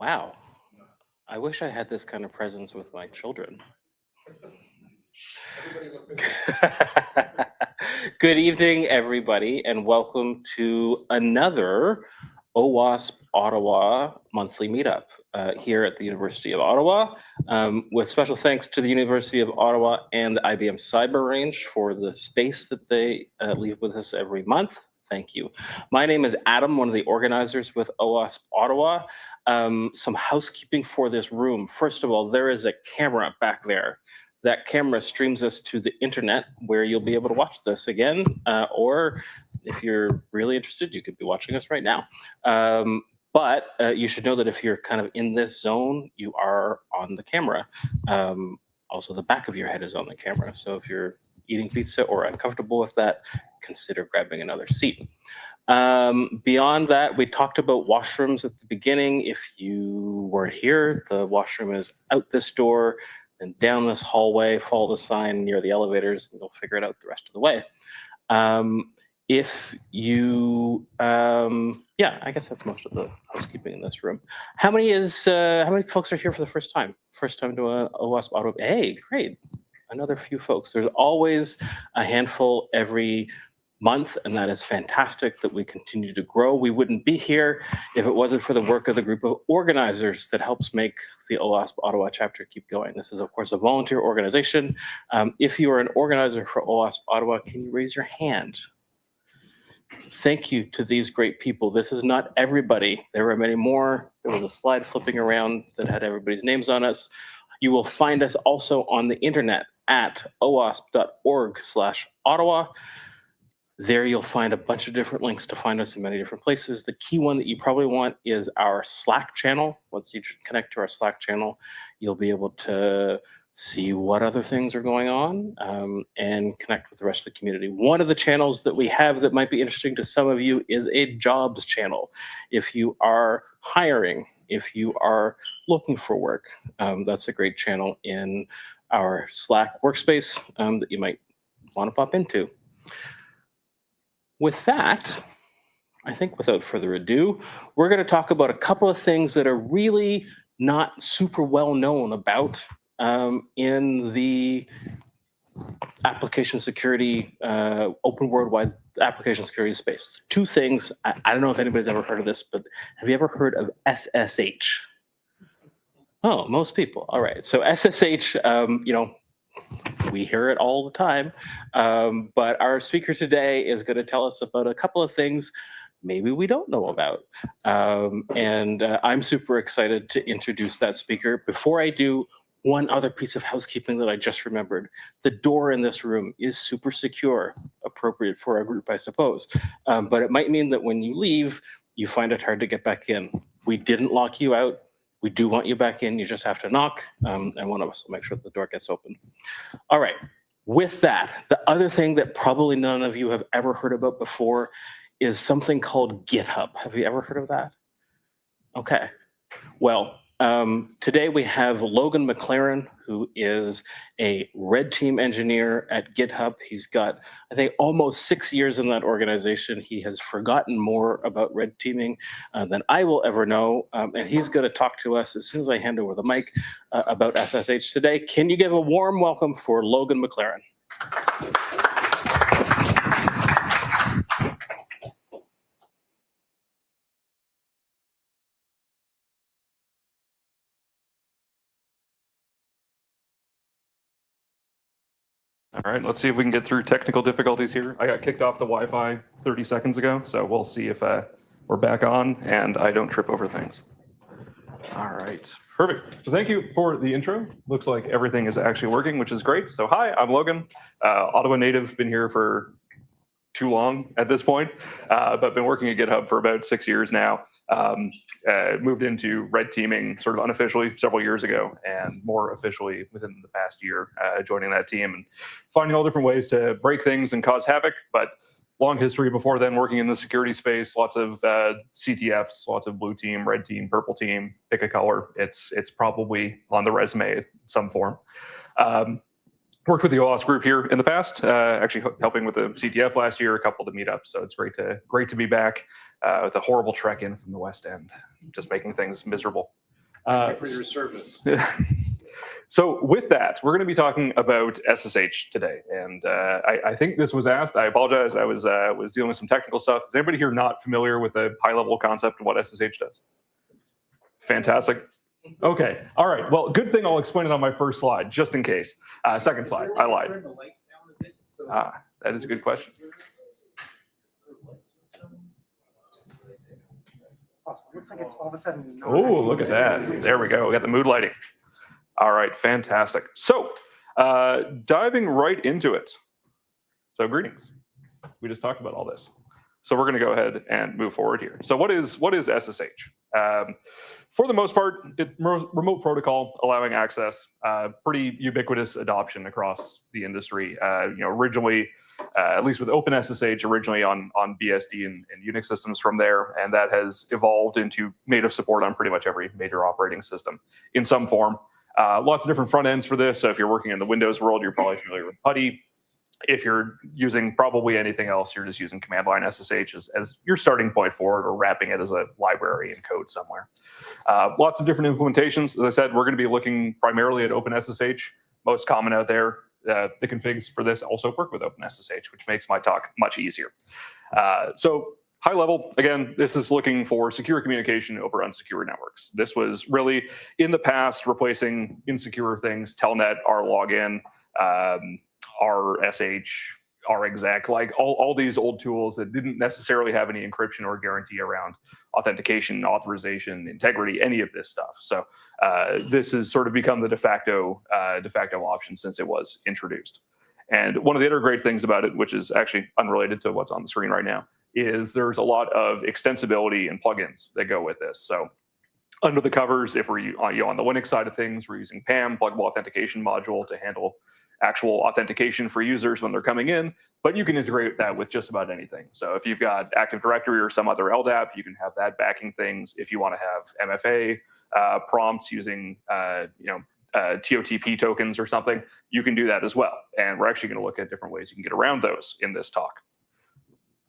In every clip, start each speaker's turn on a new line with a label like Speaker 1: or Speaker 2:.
Speaker 1: Wow. I wish I had this kind of presence with my children. Good evening, everybody, and welcome to another OWASP Ottawa monthly meetup here at the University of Ottawa, with special thanks to the University of Ottawa and the IBM Cyber Range for the space that they leave with us every month. Thank you. My name is Adam, one of the organizers with OWASP Ottawa. Some housekeeping for this room. First of all, there is a camera back there. That camera streams us to the internet where you'll be able to watch this again, or if you're really interested, you could be watching us right now. But you should know that if you're kind of in this zone, you are on the camera. Also, the back of your head is on the camera. So if you're eating pizza or uncomfortable with that, consider grabbing another seat. Beyond that, we talked about washrooms at the beginning. If you were here, the washroom is out this door and down this hallway. Follow the sign near the elevators and you'll figure it out the rest of the way. If you, yeah, I guess that's most of the housekeeping in this room. How many folks are here for the first time? First time to a OWASP Ottawa? Hey, great. Another few folks. There's always a handful every month, and that is fantastic that we continue to grow. We wouldn't be here if it wasn't for the work of the group of organizers that helps make the OWASP Ottawa chapter keep going. This is, of course, a volunteer organization. If you are an organizer for OWASP Ottawa, can you raise your hand? Thank you to these great people. This is not everybody. There are many more. There was a slide flipping around that had everybody's names on us. You will find us also on the internet at owasp.org/Ottawa. There you'll find a bunch of different links to find us in many different places. The key one that you probably want is our Slack channel. Once you connect to our Slack channel, you'll be able to see what other things are going on and connect with the rest of the community. One of the channels that we have that might be interesting to some of you is a jobs channel. If you are hiring, if you are looking for work, that's a great channel in our Slack workspace that you might want to pop into. With that, I think without further ado, we're going to talk about a couple of things that are really not super well known about in the application security, open worldwide application security space. Two things. I don't know if anybody's ever heard of this, but have you ever heard of SSH? Oh, most people. All right. So SSH, we hear it all the time, but our speaker today is going to tell us about a couple of things maybe we don't know about. And I'm super excited to introduce that speaker. Before I do, one other piece of housekeeping that I just remembered. The door in this room is super secure, appropriate for our group, I suppose. But it might mean that when you leave, you find it hard to get back in. We didn't lock you out. We do want you back in. You just have to knock, and one of us will make sure the door gets open. All right. With that, the other thing that probably none of you have ever heard about before is something called GitHub. Have you ever heard of that? Okay. Well, today we have Logan McLaren, who is a red team engineer at GitHub. He's got, I think, almost 6 years in that organization. He has forgotten more about red teaming than I will ever know. And he's going to talk to us as soon as I hand over the mic about SSH today. Can you give a warm welcome for Logan McLaren?
Speaker 2: All right, let's see if we can get through technical difficulties here. I got kicked off the Wi-Fi 30 seconds ago, so we'll see if we're back on and I don't trip over things. All right, perfect. So thank you for the intro. Looks like everything is actually working, which is great. So hi, I'm Logan, Ottawa native, been here for too long at this point, but been working at GitHub for about 6 years now. Moved into red teaming sort of unofficially several years ago, and more officially within the past year, joining that team and finding all different ways to break things and cause havoc. But long history before then working in the security space, lots of CTFs, lots of blue team, red team, purple team, pick a color. It's probably on the resume in some form. Worked with the OWASP group here in the past, actually helping with the CTF last year, a couple of the meetups. So it's great to be back with a horrible trek in from the West End, just making things miserable.
Speaker 3: Thank you for your service.
Speaker 2: So with that, we're going to be talking about SSH today. And I think this was asked. I apologize. I was dealing with some technical stuff. Is anybody here not familiar with the high-level concept of what SSH does? Fantastic. Okay. All right. Well, good thing I'll explain it on my first slide, just in case. Second slide. I lied. That is a good question.
Speaker 4: Looks like it's all of a sudden.
Speaker 2: Oh, look at that. There we go. We got the mood lighting. All right. Fantastic. So diving right into it. So greetings. We just talked about all this. So we're going to go ahead and move forward here. So what is SSH? For the most part, it's remote protocol allowing access. Pretty ubiquitous adoption across the industry. Originally, at least with OpenSSH, originally on BSD and Unix systems from there, and that has evolved into native support on pretty much every major operating system in some form. Lots of different front ends for this. So if you're working in the Windows world, you're probably familiar with PuTTY. If you're using probably anything else, you're just using command line SSH as your starting point for it, or wrapping it as a library in code somewhere. Lots of different implementations. As I said, we're going to be looking primarily at OpenSSH, most common out there. The configs for this also work with OpenSSH, which makes my talk much easier. So high level, again, this is looking for secure communication over unsecure networks. This was really, in the past, replacing insecure things, Telnet, RLogin, RSH, RExec, like all these old tools that didn't necessarily have any encryption or guarantee around authentication, authorization, integrity, any of this stuff. So this has sort of become the de facto option since it was introduced. And one of the other great things about it, which is actually unrelated to what's on the screen right now, is there's a lot of extensibility and plugins that go with this. So under the covers, if we're on the Linux side of things, we're using PAM, pluggable authentication module, to handle actual authentication for users when they're coming in, but you can integrate that with just about anything. So if you've got Active Directory or some other LDAP, you can have that backing things. If you want to have MFA prompts using TOTP tokens or something, you can do that as well. And we're actually going to look at different ways you can get around those in this talk.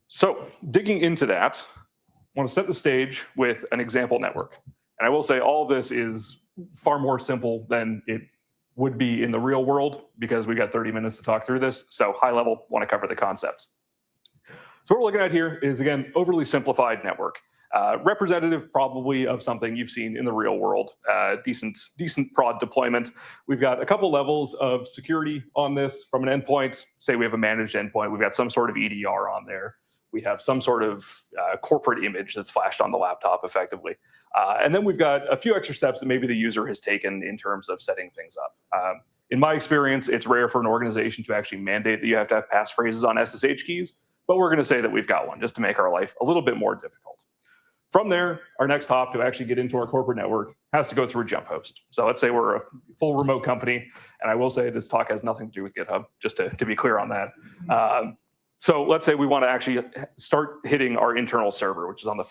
Speaker 2: So digging into that, I want to set the stage with an example network. And I will say all of this is far more simple than it would be in the real world, because we got 30 minutes to talk through this. So high level, want to cover the concepts. So what we're looking at here is, again, overly simplified network. Representative probably of something you've seen in the real world, decent prod deployment. We've got a couple levels of security on this from an endpoint. Say we have a managed endpoint, we've got some sort of EDR on there. We have some sort of corporate image that's flashed on the laptop effectively. And then we've got a few extra steps that maybe the user has taken in terms of setting things up. In my experience, it's rare for an organization to actually mandate that you have to have passphrases on SSH keys, but we're going to say that we've got one just to make our life a little bit more difficult. From there, our next hop to actually get into our corporate network has to go through a jump host. So let's say we're a full remote company, and I will say this talk has nothing to do with GitHub, just to be clear on that. So let's say we want to actually start hitting our internal server, which is on the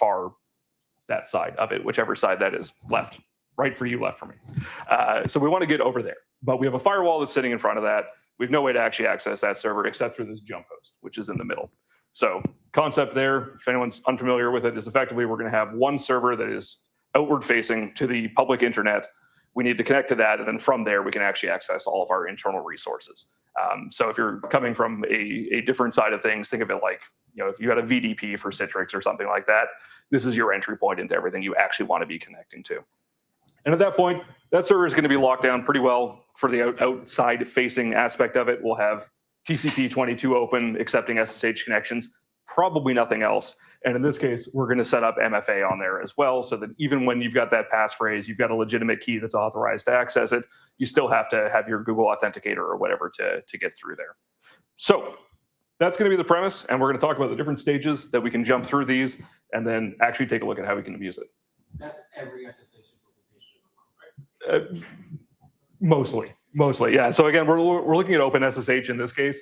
Speaker 2: that side of it, whichever side that is, left, right for you, left for me. So we want to get over there, but we have a firewall that's sitting in front of that. We have no way to actually access that server except through this jump host, which is in the middle. So concept there, if anyone's unfamiliar with it, is effectively we're going to have one server that is outward facing to the public internet. We need to connect to that, and then from there we can actually access all of our internal resources. So if you're coming from a different side of things, think of it like, if you had a VDP for Citrix or something like that, this is your entry point into everything you actually want to be connecting to. And at that point, that server is going to be locked down pretty well for the outside facing aspect of it. We'll have TCP/22 open, accepting SSH connections, probably nothing else. And in this case, we're going to set up MFA on there as well, so that even when you've got that passphrase, you've got a legitimate key that's authorized to access it, you still have to have your Google Authenticator or whatever to get through there. So that's going to be the premise, and we're going to talk about the different stages that we can jump through these, and then actually take a look at how we can abuse it.
Speaker 3: That's every SSH implementation, right?
Speaker 2: Mostly, yeah. So again, we're looking at OpenSSH in this case.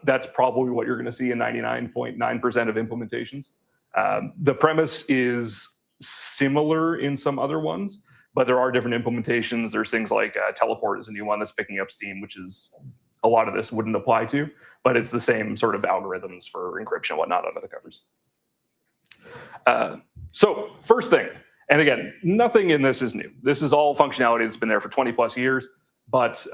Speaker 2: That's probably what you're going to see in 99.9% of implementations. The premise is similar in some other ones, but there are different implementations. There's things like Teleport is a new one that's picking up steam, which is a lot of this wouldn't apply to, but it's the same sort of algorithms for encryption and whatnot under the covers. So first thing, And again, nothing in this is new. This is all functionality that's been there for 20 plus years. But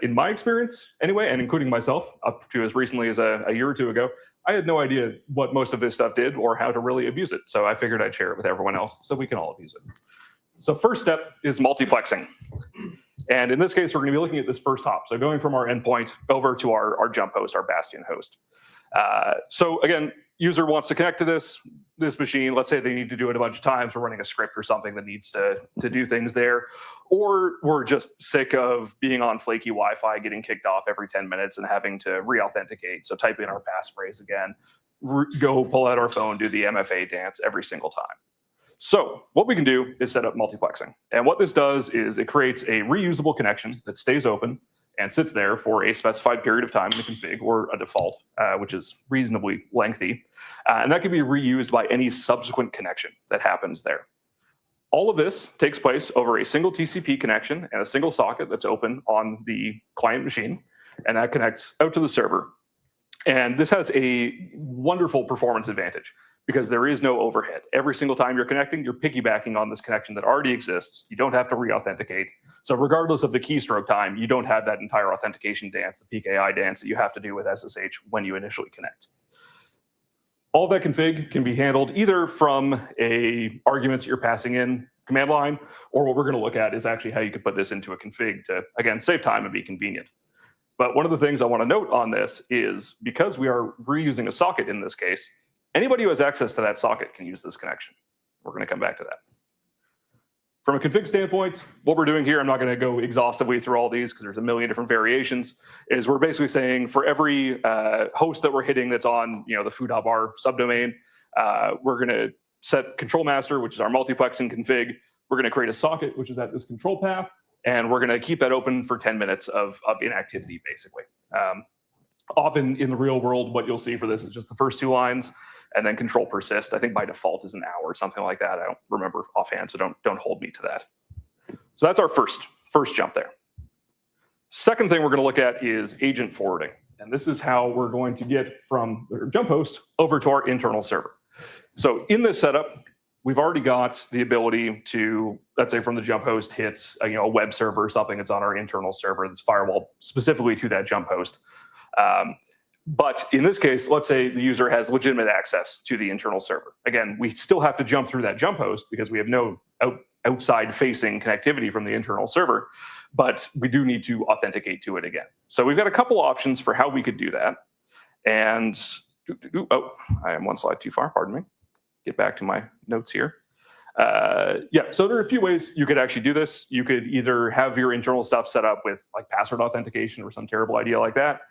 Speaker 2: in my experience, anyway, and including myself, up to as recently as a year or two ago, I had no idea what most of this stuff did or how to really abuse it. So I figured I'd share it with everyone else so we can all abuse it. So first step is multiplexing. And in this case, we're going to be looking at this first hop. So going from our endpoint over to our jump host, our bastion host. So again, user wants to connect to this machine. Let's say they need to do it a bunch of times. We're running a script or something that needs to do things there. Or we're just sick of being on flaky Wi-Fi, getting kicked off every 10 minutes and having to re-authenticate. So type in our passphrase again, go pull out our phone, do the MFA dance every single time. So what we can do is set up multiplexing. And what this does is it creates a reusable connection that stays open and sits there for a specified period of time in the config, or a default, which is reasonably lengthy. And that can be reused by any subsequent connection that happens there. All of this takes place over a single TCP connection and a single socket that's open on the client machine, and that connects out to the server. And this has a wonderful performance advantage because there is no overhead. Every single time you're connecting, you're piggybacking on this connection that already exists. You don't have to re-authenticate. So regardless of the keystroke time, you don't have that entire authentication dance, the PKI dance that you have to do with SSH when you initially connect. All that config can be handled either from arguments you're passing in command line, or what we're going to look at is actually how you could put this into a config to, again, save time and be convenient. But one of the things I want to note on this is because we are reusing a socket in this case, anybody who has access to that socket can use this connection. We're going to come back to that. From a config standpoint, what we're doing here, I'm not going to go exhaustively through all these because there's a million different variations, is we're basically saying for every host that we're hitting that's on the foo.bar subdomain, we're going to set control master, which is our multiplexing config. We're going to create a socket, which is at this control path, and we're going to keep that open for 10 minutes of inactivity, basically. Often in the real world, what you'll see for this is just the first two lines, and then control persist. I think by default is an hour or something like that. I don't remember offhand, so don't hold me to that. So that's our first jump there. Second thing we're going to look at is agent forwarding. And this is how we're going to get from the jump host over to our internal server. So in this setup, we've already got the ability to, let's say from the jump host, hit a web server or something that's on our internal server that's firewall specifically to that jump host. But in this case, let's say the user has legitimate access to the internal server. Again, we still have to jump through that jump host because we have no outside-facing connectivity from the internal server, but we do need to authenticate to it again. So we've got a couple options for how we could do that. And, oh, I am one slide too far, pardon me. Get back to my notes here. Yeah, so there are a few ways you could actually do this. You could either have your internal stuff set up with like password authentication or some terrible idea like that.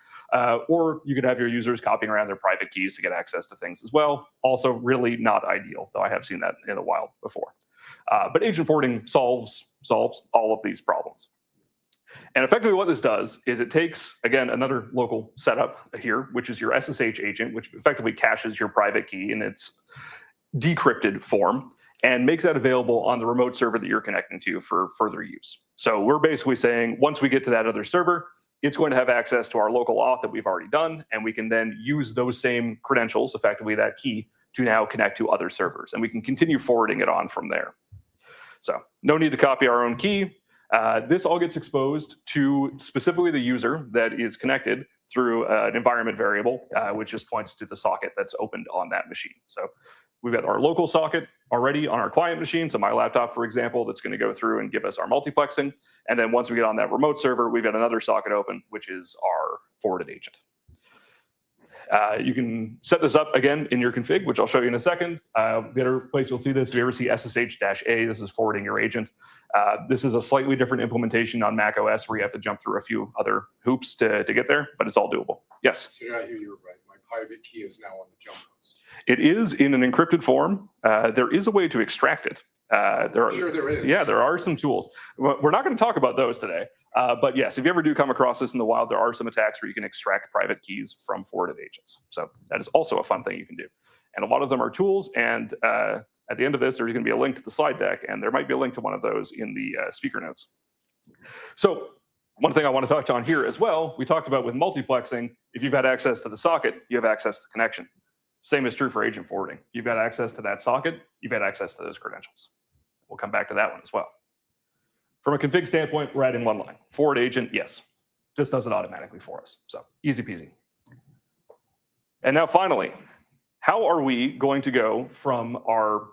Speaker 2: Or you could have your users copying around their private keys to get access to things as well. Also really not ideal, though I have seen that in the wild before. But agent forwarding solves all of these problems. And effectively what this does is it takes, again, another local setup here, which is your SSH agent, which effectively caches your private key in its decrypted form, and makes that available on the remote server that you're connecting to for further use. So we're basically saying once we get to that other server, it's going to have access to our local auth that we've already done, and we can then use those same credentials, effectively that key, to now connect to other servers. And we can continue forwarding it on from there. So no need to copy our own key. This all gets exposed to specifically the user that is connected through an environment variable, which just points to the socket that's opened on that machine. So we've got our local socket already on our client machine. So my laptop, for example, that's going to go through and give us our multiplexing. And then once we get on that remote server, we've got another socket open, which is our forwarded agent. You can set this up again in your config, which I'll show you in a second. The other place you'll see this, if you ever see SSH-A, this is forwarding your agent. This is a slightly different implementation on Mac OS where you have to jump through a few other hoops to get there, but it's all doable. Yes?
Speaker 3: So did I hear you right? My private key is now on the jump host.
Speaker 2: It is in an encrypted form. There is a way to extract it.
Speaker 3: Sure there is.
Speaker 2: Yeah, there are some tools. We're not going to talk about those today. But yes, if you ever do come across this in the wild, there are some attacks where you can extract private keys from forwarded agents. So that is also a fun thing you can do. And a lot of them are tools. And at the end of this, there's going to be a link to the slide deck. And there might be a link to one of those in the speaker notes. So one thing I want to touch on here as well, we talked about with multiplexing, if you've had access to the socket, you have access to the connection. Same is true for agent forwarding. You've got access to that socket, you've had access to those credentials. We'll come back to that one as well. From a config standpoint, we're adding one line. Forward agent, yes, just does it automatically for us. So easy peasy. And now finally, how are we going to go from our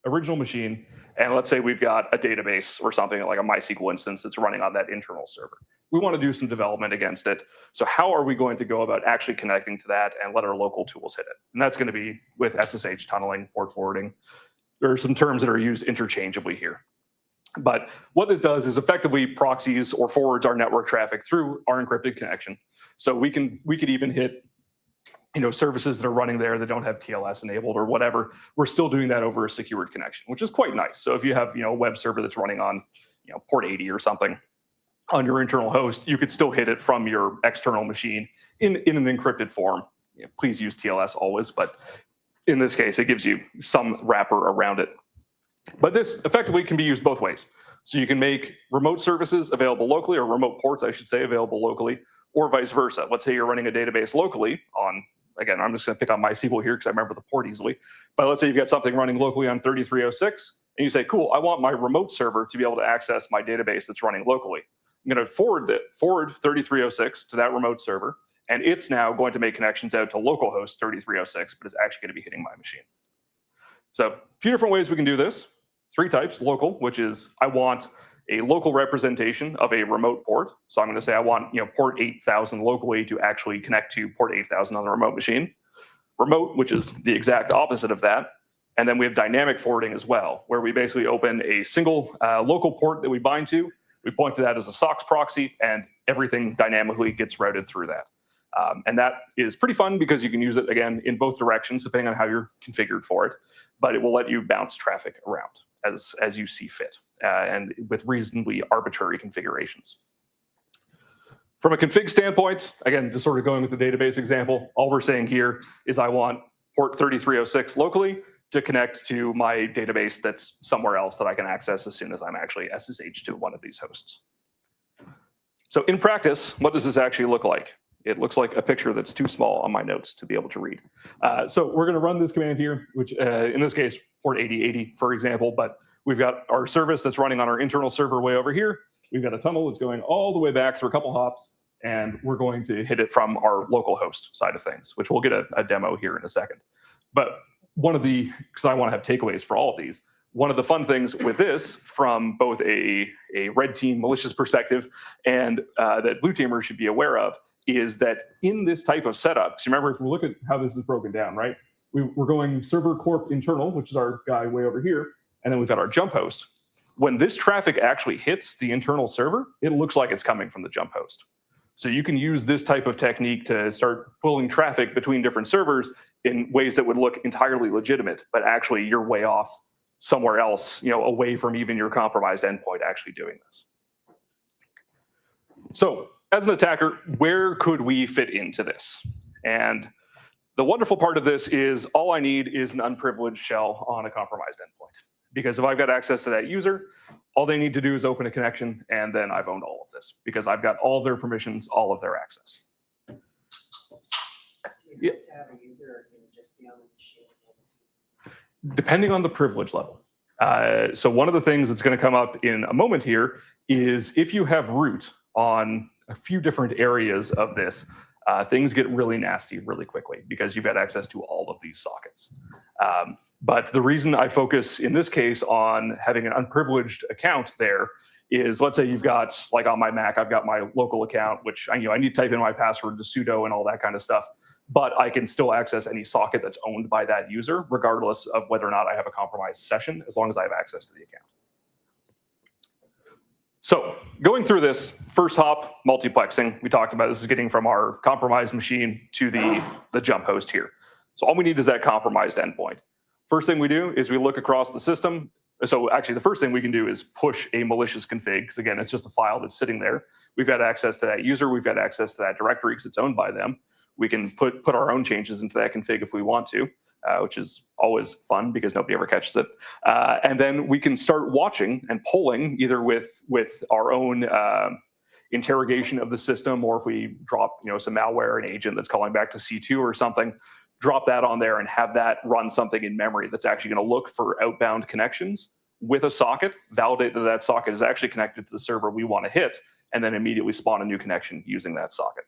Speaker 2: original machine, and let's say we've got a database or something like a MySQL instance that's running on that internal server. We want to do some development against it. So how are we going to go about actually connecting to that and let our local tools hit it? And that's going to be with SSH tunneling, port forwarding. There are some terms that are used interchangeably here. But what this does is effectively proxies or forwards our network traffic through our encrypted connection. So we could even hit services that are running there that don't have TLS enabled or whatever. We're still doing that over a secured connection, which is quite nice. So if you have a web server that's running on port 80 or something on your internal host, you could still hit it from your external machine in an encrypted form. Please use TLS always, but in this case, it gives you some wrapper around it. But this effectively can be used both ways. So you can make remote services available locally, or remote ports, I should say, available locally, or vice versa. Let's say you're running a database locally on, again, I'm just going to pick on MySQL here because I remember the port easily. But let's say you've got something running locally on 3306, and you say, cool, I want my remote server to be able to access my database that's running locally. I'm going to forward 3306 to that remote server, and it's now going to make connections out to localhost 3306, but it's actually going to be hitting my machine. So a few different ways we can do this. 3 types: local, which is I want a local representation of a remote port. So I'm going to say I want port 8000 locally to actually connect to port 8000 on the remote machine. Remote, which is the exact opposite of that. And then we have dynamic forwarding as well, where we basically open a single local port that we bind to. We point to that as a SOCKS proxy, and everything dynamically gets routed through that. And that is pretty fun because you can use it, again, in both directions, depending on how you're configured for it. But it will let you bounce traffic around as you see fit, and with reasonably arbitrary configurations. From a config standpoint, again, just sort of going with the database example, all we're saying here is I want port 3306 locally to connect to my database that's somewhere else that I can access as soon as I'm actually SSH to one of these hosts. So in practice, what does this actually look like? It looks like a picture that's too small on my notes to be able to read. So we're going to run this command here, which in this case, port 8080, for example, but we've got our service that's running on our internal server way over here. We've got a tunnel that's going all the way back through a couple hops, and we're going to hit it from our local host side of things, which we'll get a demo here in a second. But one of the, because I want to have takeaways for all of these, one of the fun things with this from both a red team malicious perspective and that blue teamers should be aware of is that in this type of setup, so remember, if we look at how this is broken down, right? We're going server corp internal, which is our guy way over here, and then we've got our jump host. When this traffic actually hits the internal server, it looks like it's coming from the jump host. So you can use this type of technique to start pulling traffic between different servers in ways that would look entirely legitimate, but actually you're way off somewhere else, away from even your compromised endpoint actually doing this. So as an attacker, where could we fit into this? And the wonderful part of this is all I need is an unprivileged shell on a compromised endpoint. Because if I've got access to that user, all they need to do is open a connection, and then I've owned all of this because I've got all of their permissions, all of their access. Yeah.
Speaker 5: Have a user, or can it just be on the machine?
Speaker 2: Depending on the privilege level. So one of the things that's going to come up in a moment here is if you have root on a few different areas of this, things get really nasty really quickly because you've got access to all of these sockets. But the reason I focus in this case on having an unprivileged account there is, let's say you've got, like on my Mac, I've got my local account, which I need to type in my password to sudo and all that kind of stuff. But I can still access any socket that's owned by that user, regardless of whether or not I have a compromised session, as long as I have access to the account. So going through this first hop multiplexing, we talked about this is getting from our compromised machine to the jump host here. So all we need is that compromised endpoint. First thing we do is we look across the system. So actually the first thing we can do is push a malicious config, because again, it's just a file that's sitting there. We've got access to that user, we've got access to that directory because it's owned by them. We can put our own changes into that config if we want to, which is always fun because nobody ever catches it. And then we can start watching and polling either with our own interrogation of the system, or if we drop some malware, an agent that's calling back to C2 or something, drop that on there and have that run something in memory that's actually going to look for outbound connections with a socket, validate that that socket is actually connected to the server we want to hit, and then immediately spawn a new connection using that socket.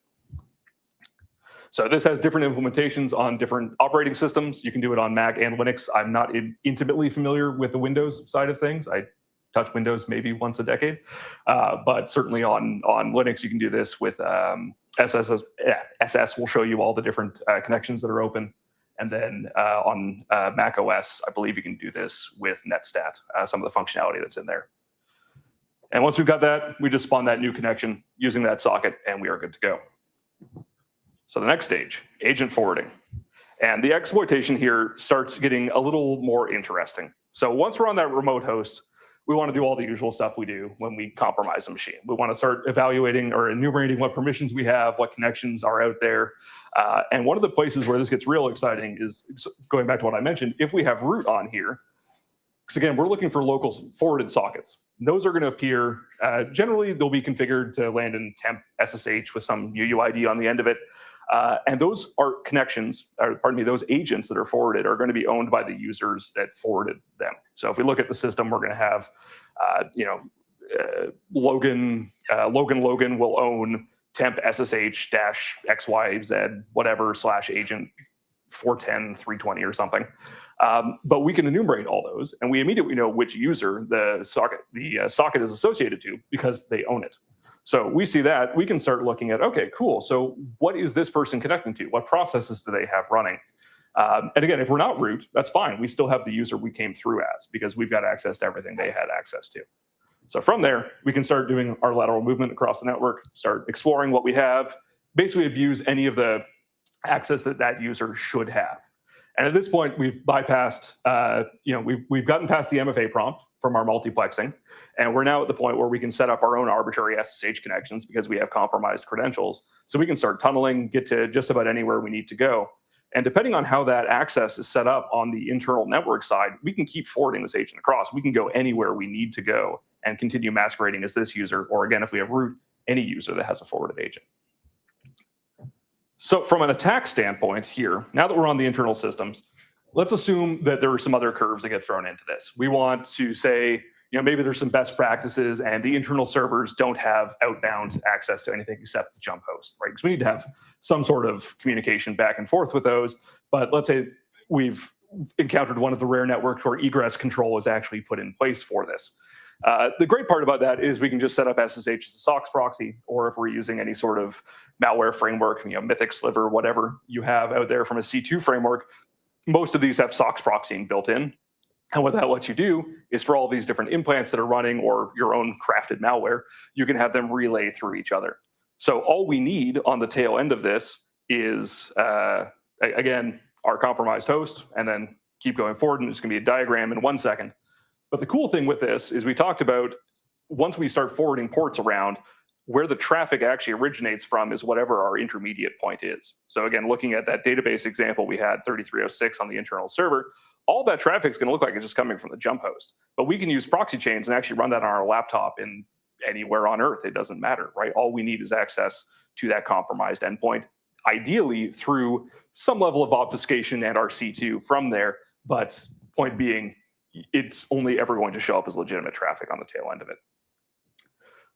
Speaker 2: So this has different implementations on different operating systems. You can do it on Mac and Linux. I'm not intimately familiar with the Windows side of things. I touch Windows maybe once a decade, but certainly on Linux, you can do this with SS will show you all the different connections that are open. And then on Mac OS, I believe you can do this with netstat, some of the functionality that's in there. And once we've got that, we just spawn that new connection using that socket, and we are good to go. So the next stage, agent forwarding. And the exploitation here starts getting a little more interesting. So once we're on that remote host, we want to do all the usual stuff we do when we compromise a machine. We want to start evaluating or enumerating what permissions we have, what connections are out there. And one of the places where this gets real exciting is going back to what I mentioned, if we have root on here, because again, we're looking for local forwarded sockets. Those are going to appear, generally they'll be configured to land in temp SSH with some UUID on the end of it. And those are connections, or pardon me, those agents that are forwarded are going to be owned by the users that forwarded them. So if we look at the system, we're going to have, Logan will own temp SSH dash XYZ, whatever, / agent 410, 320 or something. But we can enumerate all those, and we immediately know which user the socket is associated to because they own it. So we see that, we can start looking at, okay, cool. So what is this person connecting to? What processes do they have running? And again, if we're not root, that's fine. We still have the user we came through as because we've got access to everything they had access to. So from there, we can start doing our lateral movement across the network, start exploring what we have, basically abuse any of the access that that user should have. And at this point, we've bypassed, we've gotten past the MFA prompt from our multiplexing, and we're now at the point where we can set up our own arbitrary SSH connections because we have compromised credentials. So we can start tunneling, get to just about anywhere we need to go. And depending on how that access is set up on the internal network side, we can keep forwarding this agent across. We can go anywhere we need to go and continue masquerading as this user, or again, if we have root, any user that has a forwarded agent. So from an attack standpoint here, now that we're on the internal systems, let's assume that there are some other curves that get thrown into this. We want to say, maybe there's some best practices and the internal servers don't have outbound access to anything except the jump host, right? Because we need to have some sort of communication back and forth with those. But let's say we've encountered one of the rare networks where egress control is actually put in place for this. The great part about that is we can just set up SSH as a SOCKS proxy, or if we're using any sort of malware framework, Mythic Sliver, whatever you have out there from a C2 framework, most of these have SOCKS proxying built in. And what that lets you do is for all these different implants that are running or your own crafted malware, you can have them relay through each other. So all we need on the tail end of this is, again, our compromised host, and then keep going forward, and it's going to be a diagram in 1 second. But the cool thing with this is we talked about once we start forwarding ports around, where the traffic actually originates from is whatever our intermediate point is. So again, looking at that database example, we had 3306 on the internal server. All that traffic is going to look like it's just coming from the jump host. But we can use proxy chains and actually run that on our laptop in anywhere on Earth. It doesn't matter, right? All we need is access to that compromised endpoint, ideally through some level of obfuscation and our C2 from there. But point being, it's only ever going to show up as legitimate traffic on the tail end of it.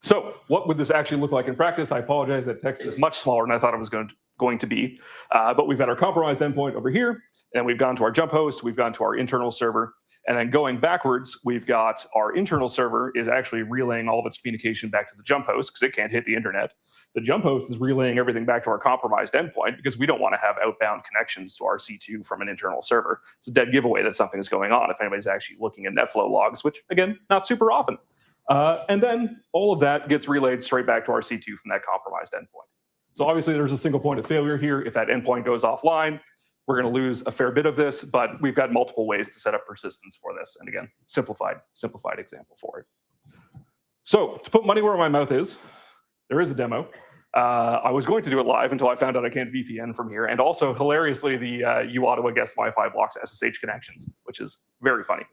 Speaker 2: So what would this actually look like in practice? I apologize, that text is much smaller than I thought it was going to be. But we've got our compromised endpoint over here, and we've gone to our jump host, we've gone to our internal server, and then going backwards, we've got our internal server is actually relaying all of its communication back to the jump host because it can't hit the internet. The jump host is relaying everything back to our compromised endpoint because we don't want to have outbound connections to our C2 from an internal server. It's a dead giveaway that something is going on if anybody's actually looking at NetFlow logs, which again, not super often. And then all of that gets relayed straight back to our C2 from that compromised endpoint. So obviously there's a single point of failure here. If that endpoint goes offline, we're going to lose a fair bit of this, but we've got multiple ways to set up persistence for this. And again, simplified example for it. So to put money where my mouth is, there is a demo. I was going to do it live until I found out I can't VPN from here. And also, hilariously, the U Ottawa guest Wi-Fi blocks SSH connections, which is very funny.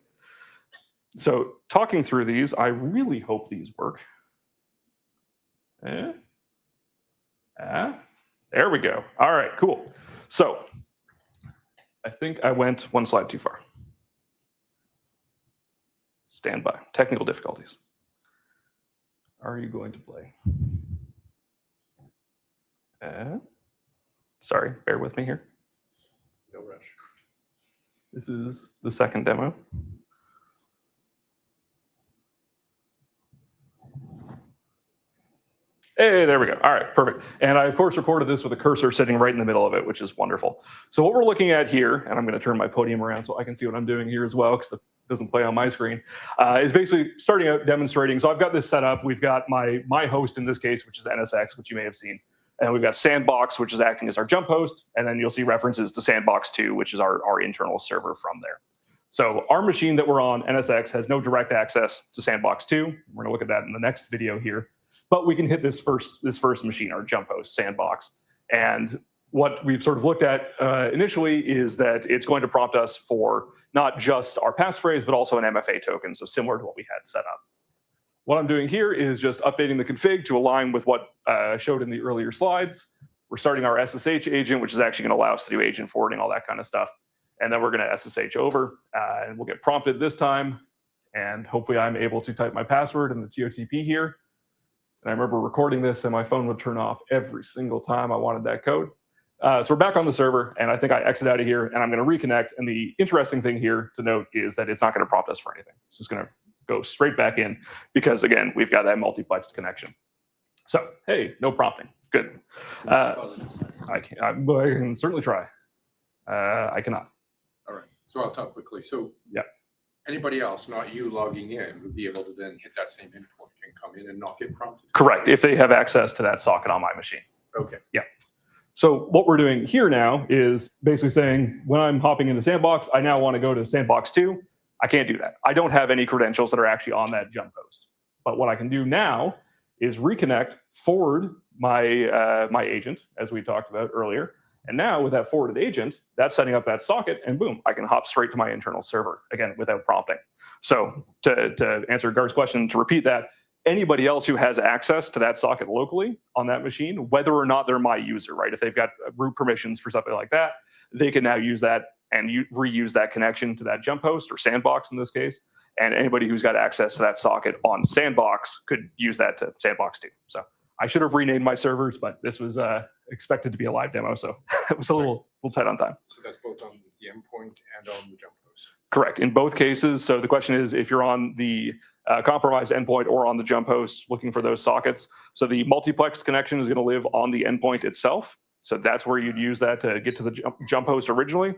Speaker 2: So talking through these, I really hope these work. There we go. All right, cool. So I think I went one slide too far. Stand by. Technical difficulties. Are you going to play? Sorry, bear with me here.
Speaker 3: No rush.
Speaker 2: This is the second demo. Hey, there we go. All right, perfect. And I, of course, recorded this with a cursor sitting right in the middle of it, which is wonderful. So what we're looking at here, and I'm going to turn my podium around so I can see what I'm doing here as well, because it doesn't play on my screen, is basically starting out demonstrating. So I've got this set up. We've got my host in this case, which is NSX, which you may have seen. And we've got Sandbox, which is acting as our jump host. And then you'll see references to Sandbox 2, which is our internal server from there. So our machine that we're on, NSX, has no direct access to Sandbox 2. We're going to look at that in the next video here. But we can hit this first machine, our jump host, Sandbox. And what we've sort of looked at initially is that it's going to prompt us for not just our passphrase, but also an MFA token, so similar to what we had set up. What I'm doing here is just updating the config to align with what I showed in the earlier slides. We're starting our SSH agent, which is actually going to allow us to do agent forwarding, all that kind of stuff. And then we're going to SSH over, and we'll get prompted this time. And hopefully I'm able to type my password in the TOTP here. And I remember recording this, and my phone would turn off every single time I wanted that code. So we're back on the server, and I think I exit out of here, and I'm going to reconnect. And the interesting thing here to note is that it's not going to prompt us for anything. It's just going to go straight back in because, again, we've got that multiplexed connection. So, hey, no prompting. Good. I can certainly try. I cannot.
Speaker 3: All right. So I'll talk quickly. So
Speaker 2: yeah,
Speaker 3: anybody else, not you logging in, would be able to then hit that same endpoint and come in and not get prompted?
Speaker 2: Correct. If they have access to that socket on my machine.
Speaker 3: Okay.
Speaker 2: Yeah. So what we're doing here now is basically saying when I'm hopping into Sandbox, I now want to go to Sandbox 2. I can't do that. I don't have any credentials that are actually on that jump host. But what I can do now is reconnect, forward my my agent, as we talked about earlier. And now with that forwarded agent, that's setting up that socket, and boom, I can hop straight to my internal server, again, without prompting. So to answer Gar's question, to repeat that, anybody else who has access to that socket locally on that machine, whether or not they're my user, right? If they've got root permissions for something like that, they can now use that and reuse that connection to that jump host, or Sandbox in this case. And anybody who's got access to that socket on Sandbox could use that to Sandbox 2. So I should have renamed my servers, but this was expected to be a live demo, so it was a little tight on time.
Speaker 3: So that's both on the endpoint and on the jump host?
Speaker 2: Correct, in both cases. So the question is, if you're on the compromised endpoint or on the jump host looking for those sockets. So the multiplex connection is going to live on the endpoint itself. So that's where you'd use that to get to the jump host originally.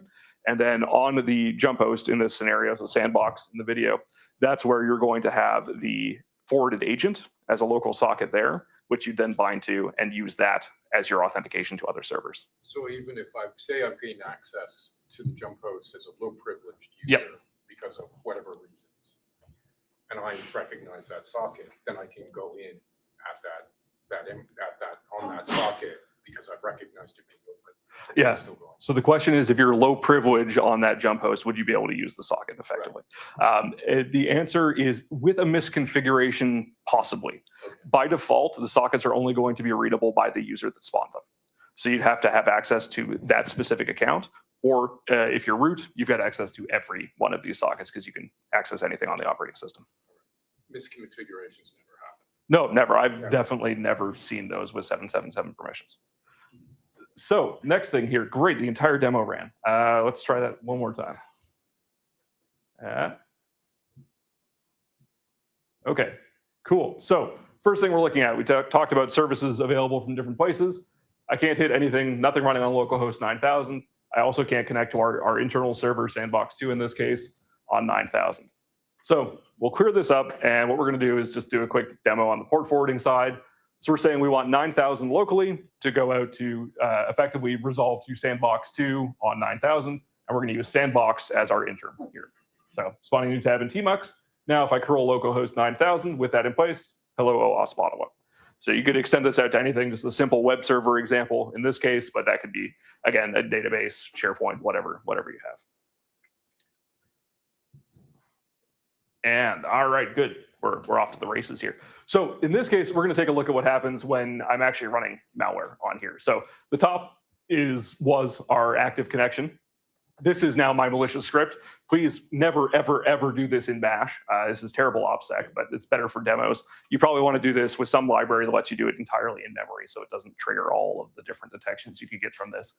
Speaker 2: And then on the jump host in this scenario, so Sandbox in the video, that's where you're going to have the forwarded agent as a local socket there, which you then bind to and use that as your authentication to other servers.
Speaker 3: So even if I say I've gained access to the jump host as a low privileged user because of whatever reasons, and I recognize that socket, then I can go in at on that socket because I've recognized it being open.
Speaker 2: Yeah. So the question is, if you're low privilege on that jump host, would you be able to use the socket effectively? Right. The answer is with a misconfiguration, possibly. Okay. By default, the sockets are only going to be readable by the user that spawned them. So you'd have to have access to that specific account. Or if you're root, you've got access to every one of these sockets because you can access anything on the operating system.
Speaker 3: Misconfigurations never happen.
Speaker 2: No, never. I've definitely never seen those with 777 permissions. So next thing here, great, the entire demo ran. Let's try that one more time. Okay, cool. So first thing we're looking at, we talked about services available from different places. I can't hit anything, nothing running on localhost 9000. I also can't connect to our internal server, Sandbox 2 in this case, on 9000. So we'll clear this up, and what we're going to do is just do a quick demo on the port forwarding side. So we're saying we want 9000 locally to go out to effectively resolve to Sandbox 2 on 9000, and we're going to use Sandbox as our intern here. So spawning a new tab in tmux. Now if I curl localhost 9000 with that in place, hello OWASP Ottawa. So you could extend this out to anything, just a simple web server example in this case, but that could be, again, a database, SharePoint, whatever you have. And all right, good. We're off to the races here. So in this case, we're going to take a look at what happens when I'm actually running malware on here. So the top was our active connection. this is now my malicious script. Please never, ever, ever do this in bash. This is terrible OPSEC, but it's better for demos. You probably want to do this with some library that lets you do it entirely in memory, so it doesn't trigger all of the different detections you could get from this.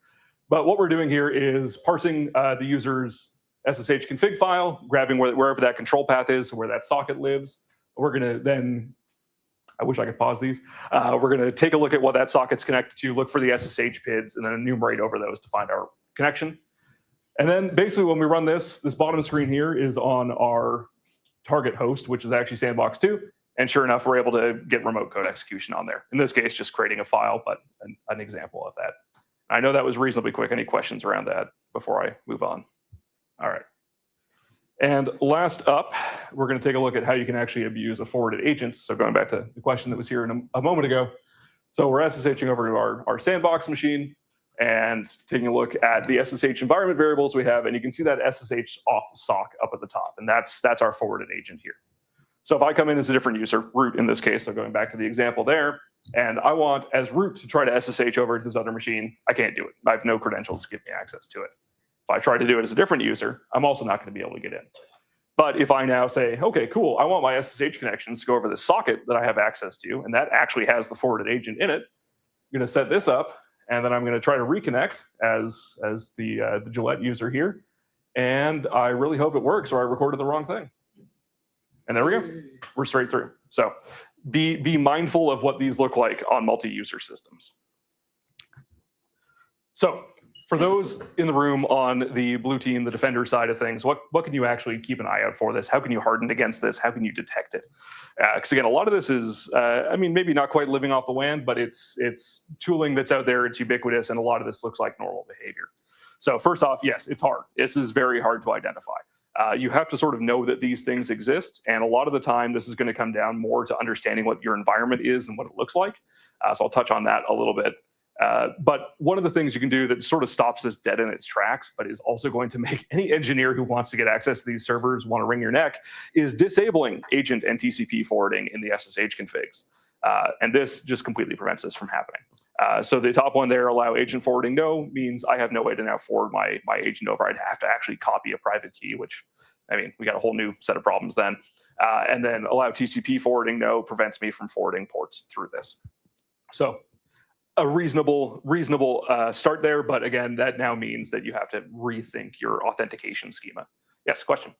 Speaker 2: But what we're doing here is parsing the user's SSH config file, grabbing wherever that control path is, where that socket lives. We're going to then, I wish I could pause these. We're going to take a look at what that socket's connected to, look for the SSH PIDs, and then enumerate over those to find our connection. And then basically when we run this bottom screen here is on our target host, which is actually Sandbox 2. And sure enough, we're able to get remote code execution on there. In this case, just creating a file, but an example of that. I know that was reasonably quick. Any questions around that before I move on? All right. And last up, we're going to take a look at how you can actually abuse a forwarded agent. So going back to the question that was here a moment ago. So we're SSHing over to our Sandbox machine and taking a look at the SSH environment variables we have. And you can see that SSH auth sock up at the top. And that's our forwarded agent here. So if I come in as a different user, root in this case, so going back to the example there, and I want as root to try to SSH over to this other machine, I can't do it. I have no credentials to give me access to it. If I try to do it as a different user, I'm also not going to be able to get in. But if I now say, okay, cool, I want my SSH connections to go over the socket that I have access to, and that actually has the forwarded agent in it, I'm going to set this up, and then I'm going to try to reconnect as the Gillette user here. And I really hope it works, or I recorded the wrong thing. And there we go. We're straight through. So be mindful of what these look like on multi-user systems. So for those in the room on the blue team, the defender side of things, what can you actually keep an eye out for this? How can you harden against this? How can you detect it? Because again, a lot of this is, I mean, maybe not quite living off the WAN, but it's tooling that's out there. It's ubiquitous, and a lot of this looks like normal behavior. So first off, yes, it's hard. This is very hard to identify. You have to sort of know that these things exist, and a lot of the time this is going to come down more to understanding what your environment is and what it looks like. So I'll touch on that a little bit. But one of the things you can do that sort of stops this dead in its tracks, but is also going to make any engineer who wants to get access to these servers want to wring your neck, is disabling agent and TCP forwarding in the SSH configs. And this just completely prevents this from happening. So the top one there, allow agent forwarding no, means I have no way to now forward my agent over. I'd have to actually copy a private key, which, I mean, we got a whole new set of problems then. And then allow TCP forwarding no prevents me from forwarding ports through this. So a reasonable start there, but again, that now means that you have to rethink your authentication schema. Yes, question?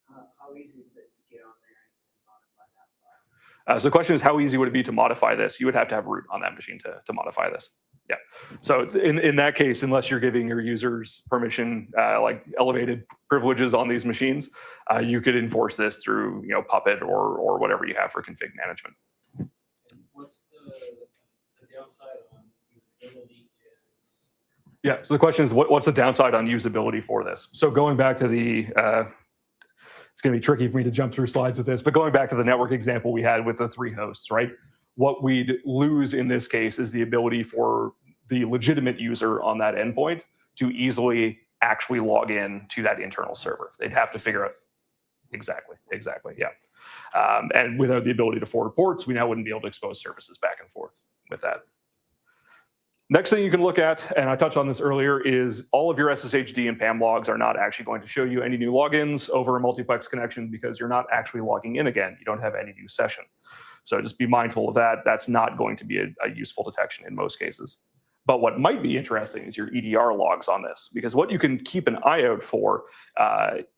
Speaker 5: How easy is it to get on there and modify that file?
Speaker 2: So the question is, how easy would it be to modify this? You would have to have root on that machine to modify this. Yeah. So in that case, unless you're giving your users permission, like elevated privileges on these machines, you could enforce this through Puppet or whatever you have for config management.
Speaker 6: And what's the downside on usability is?
Speaker 2: Yeah. So the question is, what's the downside on usability for this? So going back to the it's going to be tricky for me to jump through slides with this, but going back to the network example we had with the 3 hosts, right? What we'd lose in this case is the ability for the legitimate user on that endpoint to easily actually log in to that internal server. They'd have to figure out exactly, yeah. And without the ability to forward ports, we now wouldn't be able to expose services back and forth with that. Next thing you can look at, and I touched on this earlier, is all of your SSHD and PAM logs are not actually going to show you any new logins over a multiplex connection because you're not actually logging in again. You don't have any new session. So just be mindful of that. That's not going to be a useful detection in most cases. But what might be interesting is your EDR logs on this, because what you can keep an eye out for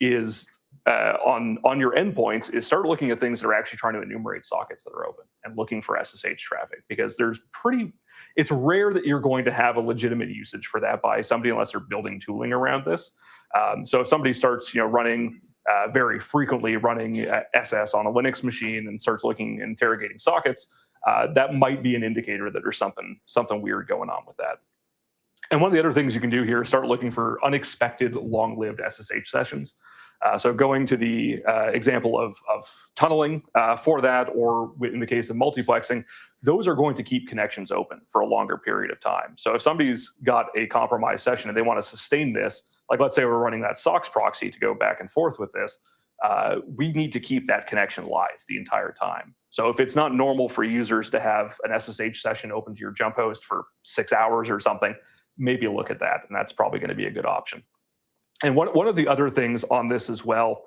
Speaker 2: is on your endpoints is start looking at things that are actually trying to enumerate sockets that are open and looking for SSH traffic, because it's rare that you're going to have a legitimate usage for that by somebody unless they're building tooling around this. So if somebody starts running very frequently running SS on a Linux machine and starts looking and interrogating sockets, that might be an indicator that there's something weird going on with that. And one of the other things you can do here is start looking for unexpected long-lived SSH sessions. So going to the example of tunneling for that, or in the case of multiplexing, those are going to keep connections open for a longer period of time. So if somebody's got a compromised session and they want to sustain this, like let's say we're running that SOX proxy to go back and forth with this, we need to keep that connection live the entire time. So if it's not normal for users to have an SSH session open to your jump host for 6 hours or something, maybe look at that, and that's probably going to be a good option. And one of the other things on this as well,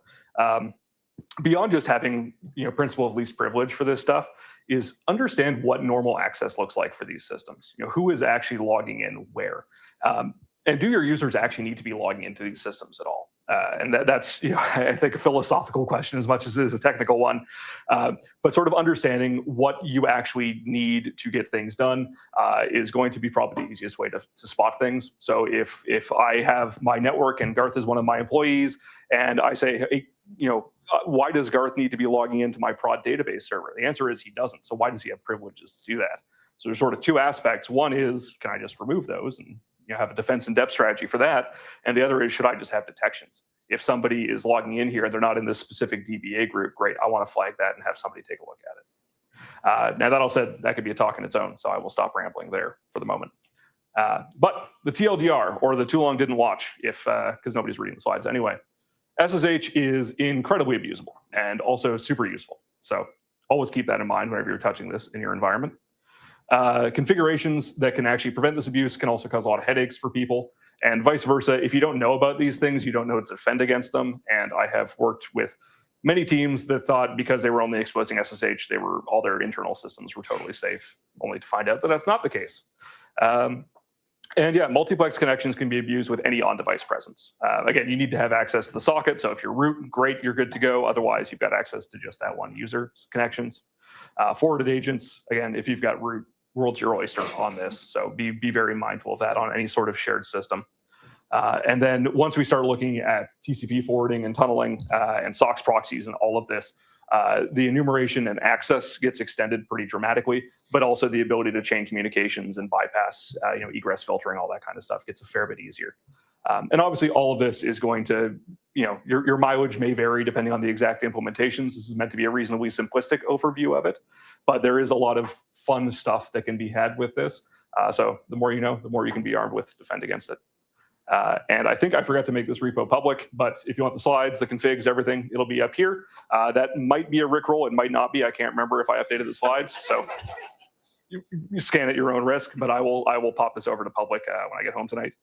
Speaker 2: beyond just having principle of least privilege for this stuff, is understand what normal access looks like for these systems. Who is actually logging in where, and do your users actually need to be logging into these systems at all? And that's I think a philosophical question as much as it is a technical one. But sort of understanding what you actually need to get things done is going to be probably the easiest way to spot things. So if I have my network and Garth is one of my employees, and I say, hey, why does Garth need to be logging into my prod database server? The answer is he doesn't. So why does he have privileges to do that? So there's sort of two aspects. One is, can I just remove those and have a defense in depth strategy for that? And the other is, should I just have detections? If somebody is logging in here and they're not in this specific DBA group, great, I want to flag that and have somebody take a look at it. Now that all said, that could be a talk in its own, so I will stop rambling there for the moment. But the TLDR, or the too long didn't watch, because nobody's reading the slides anyway. SSH is incredibly abusable and also super useful. So always keep that in mind whenever you're touching this in your environment. Configurations that can actually prevent this abuse can also cause a lot of headaches for people, and vice versa. If you don't know about these things, you don't know to defend against them. And I have worked with many teams that thought because they were only exposing SSH, all their internal systems were totally safe, only to find out that that's not the case. And yeah, multiplex connections can be abused with any on-device presence. Again, you need to have access to the socket. So if you're root, great, you're good to go. Otherwise, you've got access to just that one user's connections. Forwarded agents, again, if you've got root, world's your oyster on this. So be very mindful of that on any sort of shared system. And then once we start looking at TCP forwarding and tunneling and SOX proxies and all of this, the enumeration and access gets extended pretty dramatically, but also the ability to chain communications and bypass egress filtering, all that kind of stuff gets a fair bit easier. And obviously all of this is going to, your mileage may vary depending on the exact implementations. This is meant to be a reasonably simplistic overview of it, but there is a lot of fun stuff that can be had with this. So the more you know, the more you can be armed with to defend against it. And I think I forgot to make this repo public, but if you want the slides, the configs, everything, it'll be up here. That might be a Rickroll, it might not be. I can't remember if I updated the slides. So you scan at your own risk, but I will pop this over to public when I get home tonight.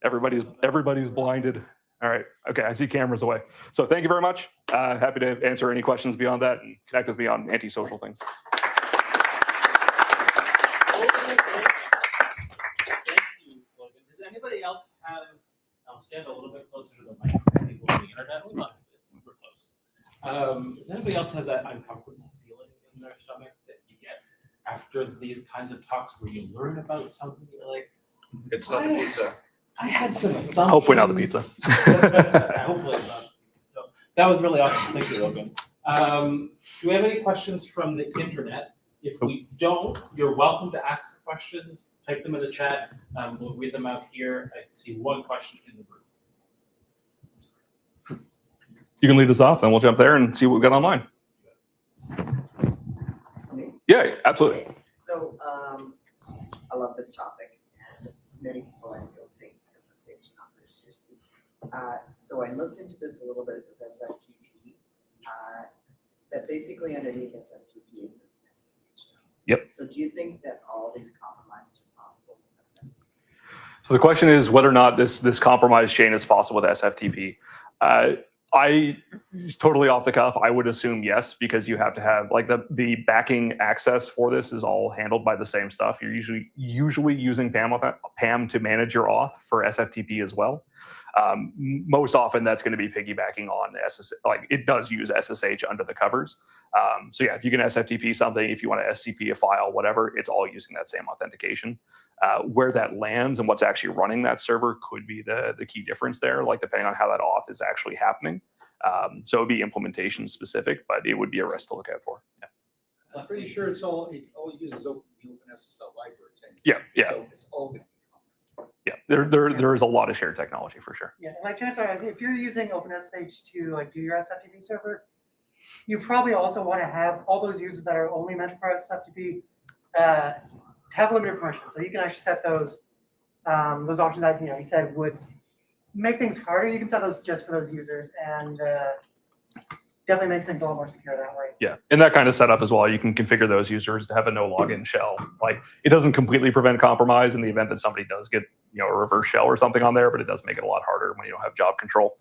Speaker 2: Everybody's blinded. All right. Okay. I see cameras away. So thank you very much. Happy to answer any questions beyond that and connect with me on antisocial things.
Speaker 6: Does anybody else have, I'll stand a little bit closer to the mic for people on the internet. Hold on, it's super close. Does anybody else have that uncomfortable feeling in their stomach that you get after these kinds of talks where you learn about something, you're like,
Speaker 3: It's not the pizza.
Speaker 6: I had some assumptions.
Speaker 2: Hopefully not the pizza.
Speaker 6: Hopefully not. No, that was really awesome. Thank you, Logan. Do we have any questions from the internet? If we don't, you're welcome to ask questions. Type them in the chat. We'll read them out here. I see one question in the room.
Speaker 2: You can lead us off and we'll jump there and see what we've got online. Yeah, absolutely.
Speaker 5: Okay. So I love this topic, and many people I feel take SSH not very seriously. So I looked into this a little bit with SFTP. That basically underneath SFTP is an SSH.
Speaker 2: Yep.
Speaker 5: So do you think that all these compromises are possible with SFTP?
Speaker 2: So the question is whether or not this compromise chain is possible with SFTP. I totally off the cuff, I would assume yes, because you have to have like the backing access for this is all handled by the same stuff. You're usually using PAM to manage your auth for SFTP as well. Most often that's going to be piggybacking on SSH, like it does use SSH under the covers. So yeah, if you can SFTP something, if you want to SCP a file, whatever, it's all using that same authentication. Where that lands and what's actually running that server could be the key difference there, like depending on how that auth is actually happening. So it would be implementation specific, but it would be a risk to look out for. Yeah.
Speaker 7: I'm pretty sure it all uses the OpenSSL library.
Speaker 2: Yeah.
Speaker 7: So it's all going to be common.
Speaker 2: Yeah, there is a lot of shared technology for sure.
Speaker 4: Yeah, and like chances are, if you're using OpenSSH to like do your SFTP server, you probably also want to have all those users that are only meant for SFTP have limited permission. So you can actually set those options that you said would make things harder. You can set those just for those users, and definitely makes things a lot more secure that way.
Speaker 2: Yeah, in that kind of setup as well, you can configure those users to have a no login shell. Like it doesn't completely prevent compromise in the event that somebody does get a reverse shell or something on there, but it does make it a lot harder when you don't have job control.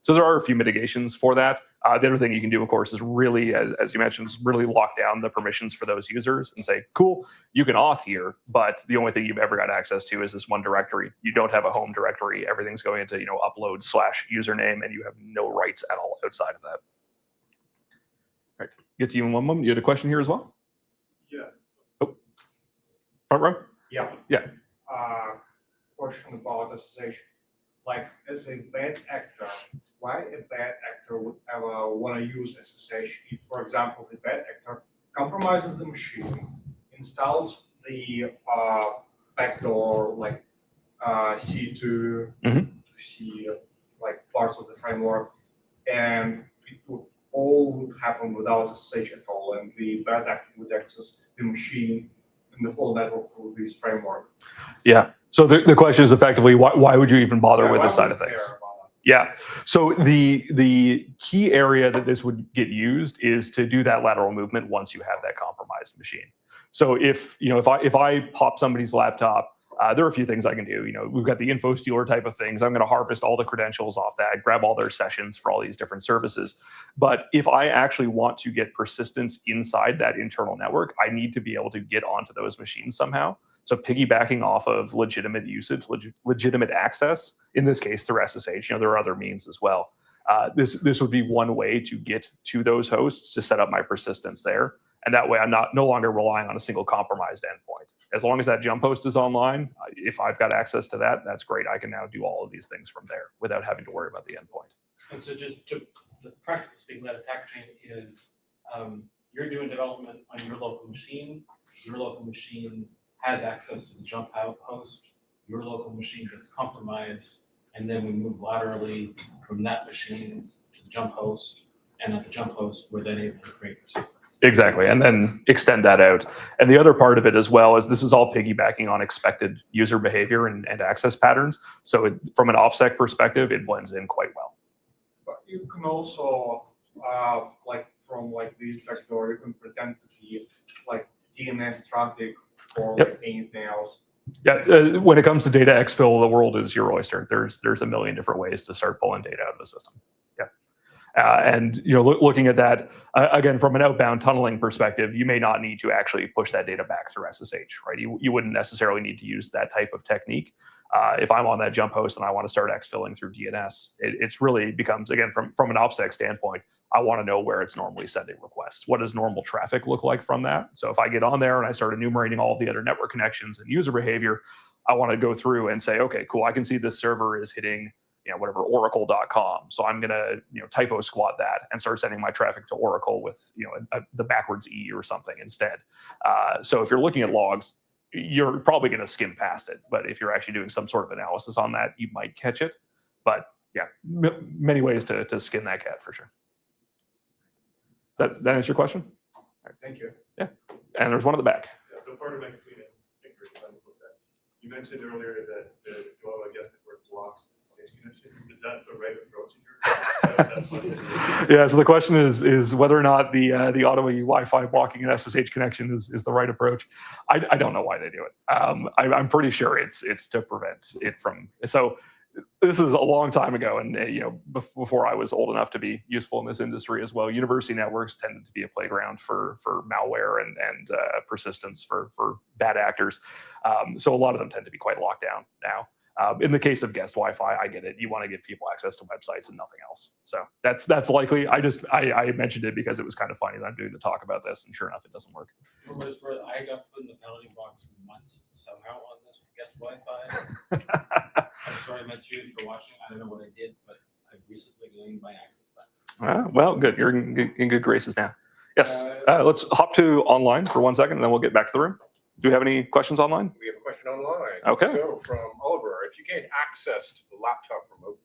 Speaker 2: So there are a few mitigations for that. The other thing you can do, of course, is really, as you mentioned, is really lock down the permissions for those users and say, cool, you can auth here, but the only thing you've ever got access to is this one directory. You don't have a home directory. Everything's going into upload/username, and you have no rights at all outside of that. All right, get to you in one moment. You had a question here as well?
Speaker 8: Yeah.
Speaker 2: Oh, front row?
Speaker 8: Yeah.
Speaker 2: Yeah.
Speaker 8: Question about SSH. Like, as a bad actor, why a bad actor would ever want to use SSH if, for example, the bad actor compromises the machine, installs the backdoor, like C2 to see like parts of the framework, and it would happen without SSH at all, and the bad actor would access the machine and the whole network through this framework.
Speaker 2: Yeah. So the question is effectively, why would you even bother with this side of things? Yeah. So the key area that this would get used is to do that lateral movement once you have that compromised machine. So if I pop somebody's laptop, there are a few things I can do. We've got the info stealer type of things. I'm going to harvest all the credentials off that, grab all their sessions for all these different services. But if I actually want to get persistence inside that internal network, I need to be able to get onto those machines somehow. So piggybacking off of legitimate usage, legitimate access, in this case through SSH, there are other means as well. This would be one way to get to those hosts to set up my persistence there. And that way I'm no longer relying on a single compromised endpoint. As long as that jump host is online, if I've got access to that, that's great. I can now do all of these things from there without having to worry about the endpoint.
Speaker 6: And so just the practical speaking, that attack chain is you're doing development on your local machine. Your local machine has access to the jump out host. Your local machine gets compromised, and then we move laterally from that machine to the jump host. And at the jump host, we're then able to create persistence.
Speaker 2: Exactly, and then extend that out. And the other part of it as well is this is all piggybacking on expected user behavior and access patterns. So from an OPSEC perspective, it blends in quite well.
Speaker 8: But you can also, from this backdoor, you can pretend to be like DNS traffic or anything else.
Speaker 2: Yeah, when it comes to data exfil, the world is your oyster. There's a million different ways to start pulling data out of the system. And looking at that again from an outbound tunneling perspective, you may not need to actually push that data back through SSH, right? You wouldn't necessarily need to use that type of technique. If I'm on that jump host and I want to start exfilling through DNS, it's really becomes, again, from an OPSEC standpoint, I want to know where it's normally sending requests. What does normal traffic look like from that? So if I get on there and I start enumerating all the other network connections and user behavior, I want to go through and say, okay, cool, I can see this server is hitting whatever, oracle.com. So I'm going to, typo squat that and start sending my traffic to Oracle with, the backwards E or something instead. So if you're looking at logs, you're probably going to skim past it. But if you're actually doing some sort of analysis on that, you might catch it. But yeah, many ways to skin that cat for sure. That answer your question?
Speaker 8: All right, thank you.
Speaker 2: Yeah. And there's one at the back.
Speaker 9: Yeah, so part of my complete ignorance on that. You mentioned earlier that the Ottawa guest network blocks the SSH connection. Is that the right approach?
Speaker 2: Yeah, so the question is whether or not the Ottawa Wi-Fi blocking an SSH connection is the right approach. I don't know why they do it. I'm pretty sure it's to prevent it from. So this is a long time ago, and before I was old enough to be useful in this industry as well. University networks tended to be a playground for malware and persistence for bad actors. So a lot of them tend to be quite locked down now. In the case of guest Wi-Fi, I get it. You want to give people access to websites and nothing else. So that's likely. I mentioned it because it was kind of funny that I'm doing the talk about this, and sure enough, it doesn't work.
Speaker 6: For what it's worth, I got put in the penalty box for months somehow on this guest Wi-Fi. I'm sorry I met you for watching. I don't know what I did, but I've recently gained my access back.
Speaker 2: Well, good. You're in good graces now. Yes. Let's hop to online for 1 second, and then we'll get back to the room. Do we have any questions online?
Speaker 3: We have a question online.
Speaker 2: Okay.
Speaker 3: So from Oliver, if you gain access to the laptop remotely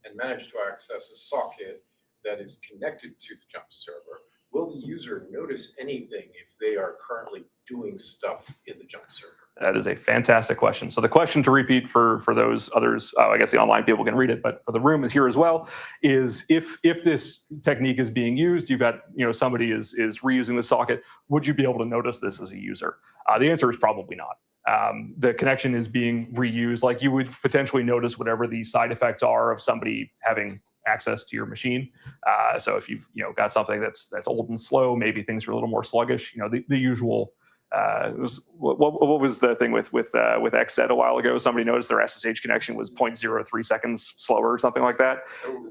Speaker 3: and manage to access a socket that is connected to the jump server, will the user notice anything if they are currently doing stuff in the jump server?
Speaker 2: That is a fantastic question. So the question, to repeat for those others, I guess the online people can read it, but for the room is here as well, is if this technique is being used, you've got, somebody is reusing the socket, would you be able to notice this as a user? The answer is probably not. the connection is being reused. Like you would potentially notice whatever the side effects are of somebody having access to your machine. So if you've got something that's old and slow, maybe things are a little more sluggish. The usual. What was the thing with XZ a while ago? Somebody noticed their SSH connection was 0.03 seconds slower or something like that.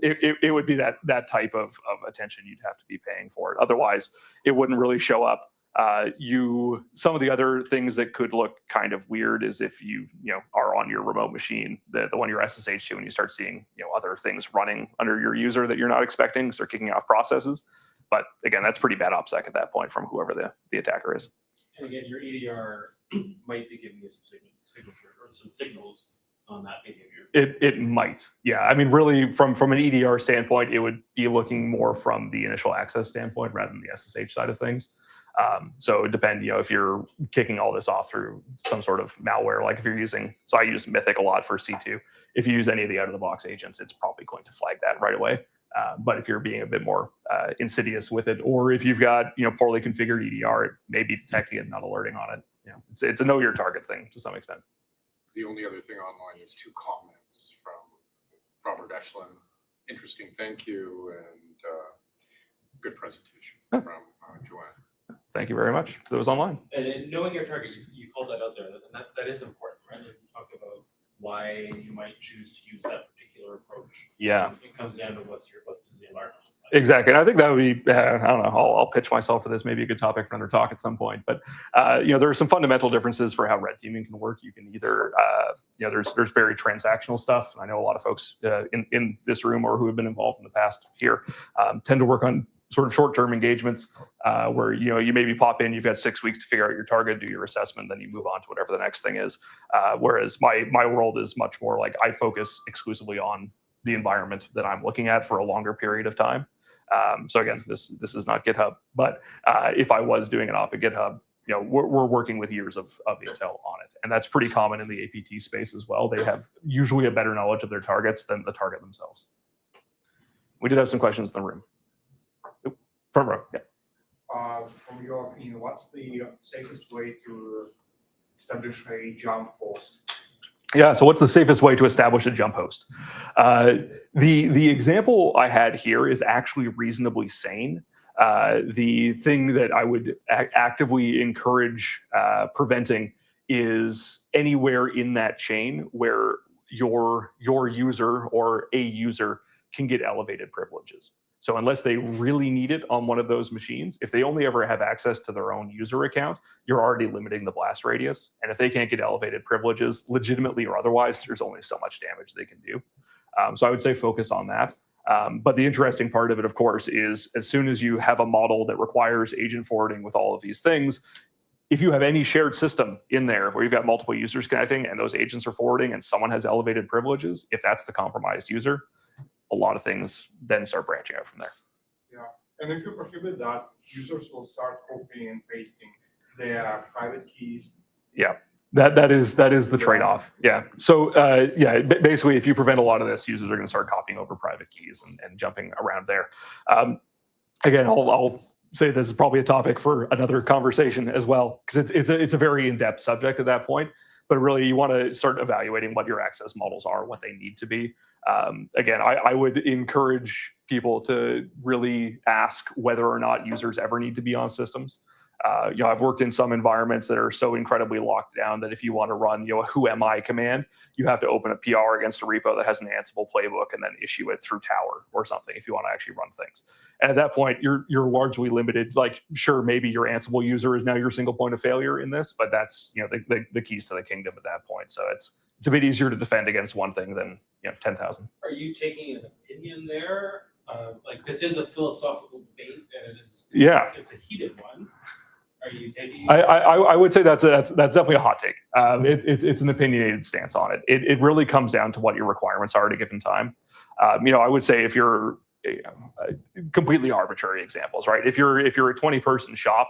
Speaker 2: It would be that type of attention you'd have to be paying for it. Otherwise, it wouldn't really show up. Some of the other things that could look kind of weird is if you are on your remote machine, the one you're SSH to, and you start seeing other things running under your user that you're not expecting, start kicking off processes. But again, that's pretty bad OPSEC at that point from whoever the attacker is.
Speaker 6: And again, your EDR might be giving you some signature or some signals on that behavior.
Speaker 2: It might, yeah. I mean, really, from an EDR standpoint, it would be looking more from the initial access standpoint rather than the SSH side of things. So it depends, if you're kicking all this off through some sort of malware, like if you're using, so I use Mythic a lot for C2. If you use any of the out-of-the-box agents, it's probably going to flag that right away. But if you're being a bit more insidious with it, or if you've got poorly configured EDR, it may be detecting it and not alerting on it. It's a know your target thing to some extent.
Speaker 3: The only other thing online is 2 comments from Robert Echelon. Interesting, thank you, and good presentation from Joanne.
Speaker 2: Thank you very much to those online.
Speaker 6: And knowing your target, you called that out there, and that is important, right? Like you talked about why you might choose to use that particular approach.
Speaker 2: Yeah.
Speaker 6: It comes down to what's the environment.
Speaker 2: Exactly. And I think that would be, I don't know, I'll pitch myself for this, maybe a good topic for another talk at some point. But, there are some fundamental differences for how red teaming can work. You can either, there's very transactional stuff. I know a lot of folks in this room or who have been involved in the past here tend to work on sort of short-term engagements where, you maybe pop in, you've got 6 weeks to figure out your target, do your assessment, then you move on to whatever the next thing is. Whereas my world is much more like I focus exclusively on the environment that I'm looking at for a longer period of time. So again, this is not GitHub, but if I was doing an op at GitHub, we're working with years of intel on it. And that's pretty common in the APT space as well. They have usually a better knowledge of their targets than the target themselves. We did have some questions in the room. Front row, yeah.
Speaker 8: From your opinion, what's the safest way to establish a jump host?
Speaker 2: Yeah, so what's the safest way to establish a jump host? The example I had here is actually reasonably sane. The thing that I would actively encourage preventing is anywhere in that chain where your user or a user can get elevated privileges. So unless they really need it on one of those machines, if they only ever have access to their own user account, you're already limiting the blast radius. And if they can't get elevated privileges, legitimately or otherwise, there's only so much damage they can do. So I would say focus on that. But the interesting part of it, of course, is as soon as you have a model that requires agent forwarding with all of these things, if you have any shared system in there where you've got multiple users connecting and those agents are forwarding and someone has elevated privileges, if that's the compromised user, a lot of things then start branching out from there.
Speaker 8: Yeah, and if you prohibit that, users will start copying and pasting their private keys.
Speaker 2: Yeah, that is the trade-off. Yeah. So basically, if you prevent a lot of this, users are going to start copying over private keys and jumping around there. Again, I'll say this is probably a topic for another conversation as well, because it's a very in-depth subject at that point. But really, you want to start evaluating what your access models are, what they need to be. Again, I would encourage people to really ask whether or not users ever need to be on systems. I've worked in some environments that are so incredibly locked down that if you want to run, a who am I command, you have to open a PR against a repo that has an Ansible playbook and then issue it through Tower or something if you want to actually run things. And at that point, you're largely limited. Like, sure, maybe your Ansible user is now your single point of failure in this, but that's the keys to the kingdom at that point. So it's a bit easier to defend against one thing than 10,000.
Speaker 6: Are you taking an opinion there? Like this is a philosophical debate, and it's a heated one. Are you taking?
Speaker 2: I would say that's definitely a hot take. It's an opinionated stance on it. It really comes down to what your requirements are at a given time. I would say if you're completely arbitrary examples, right? If you're a 20-person shop,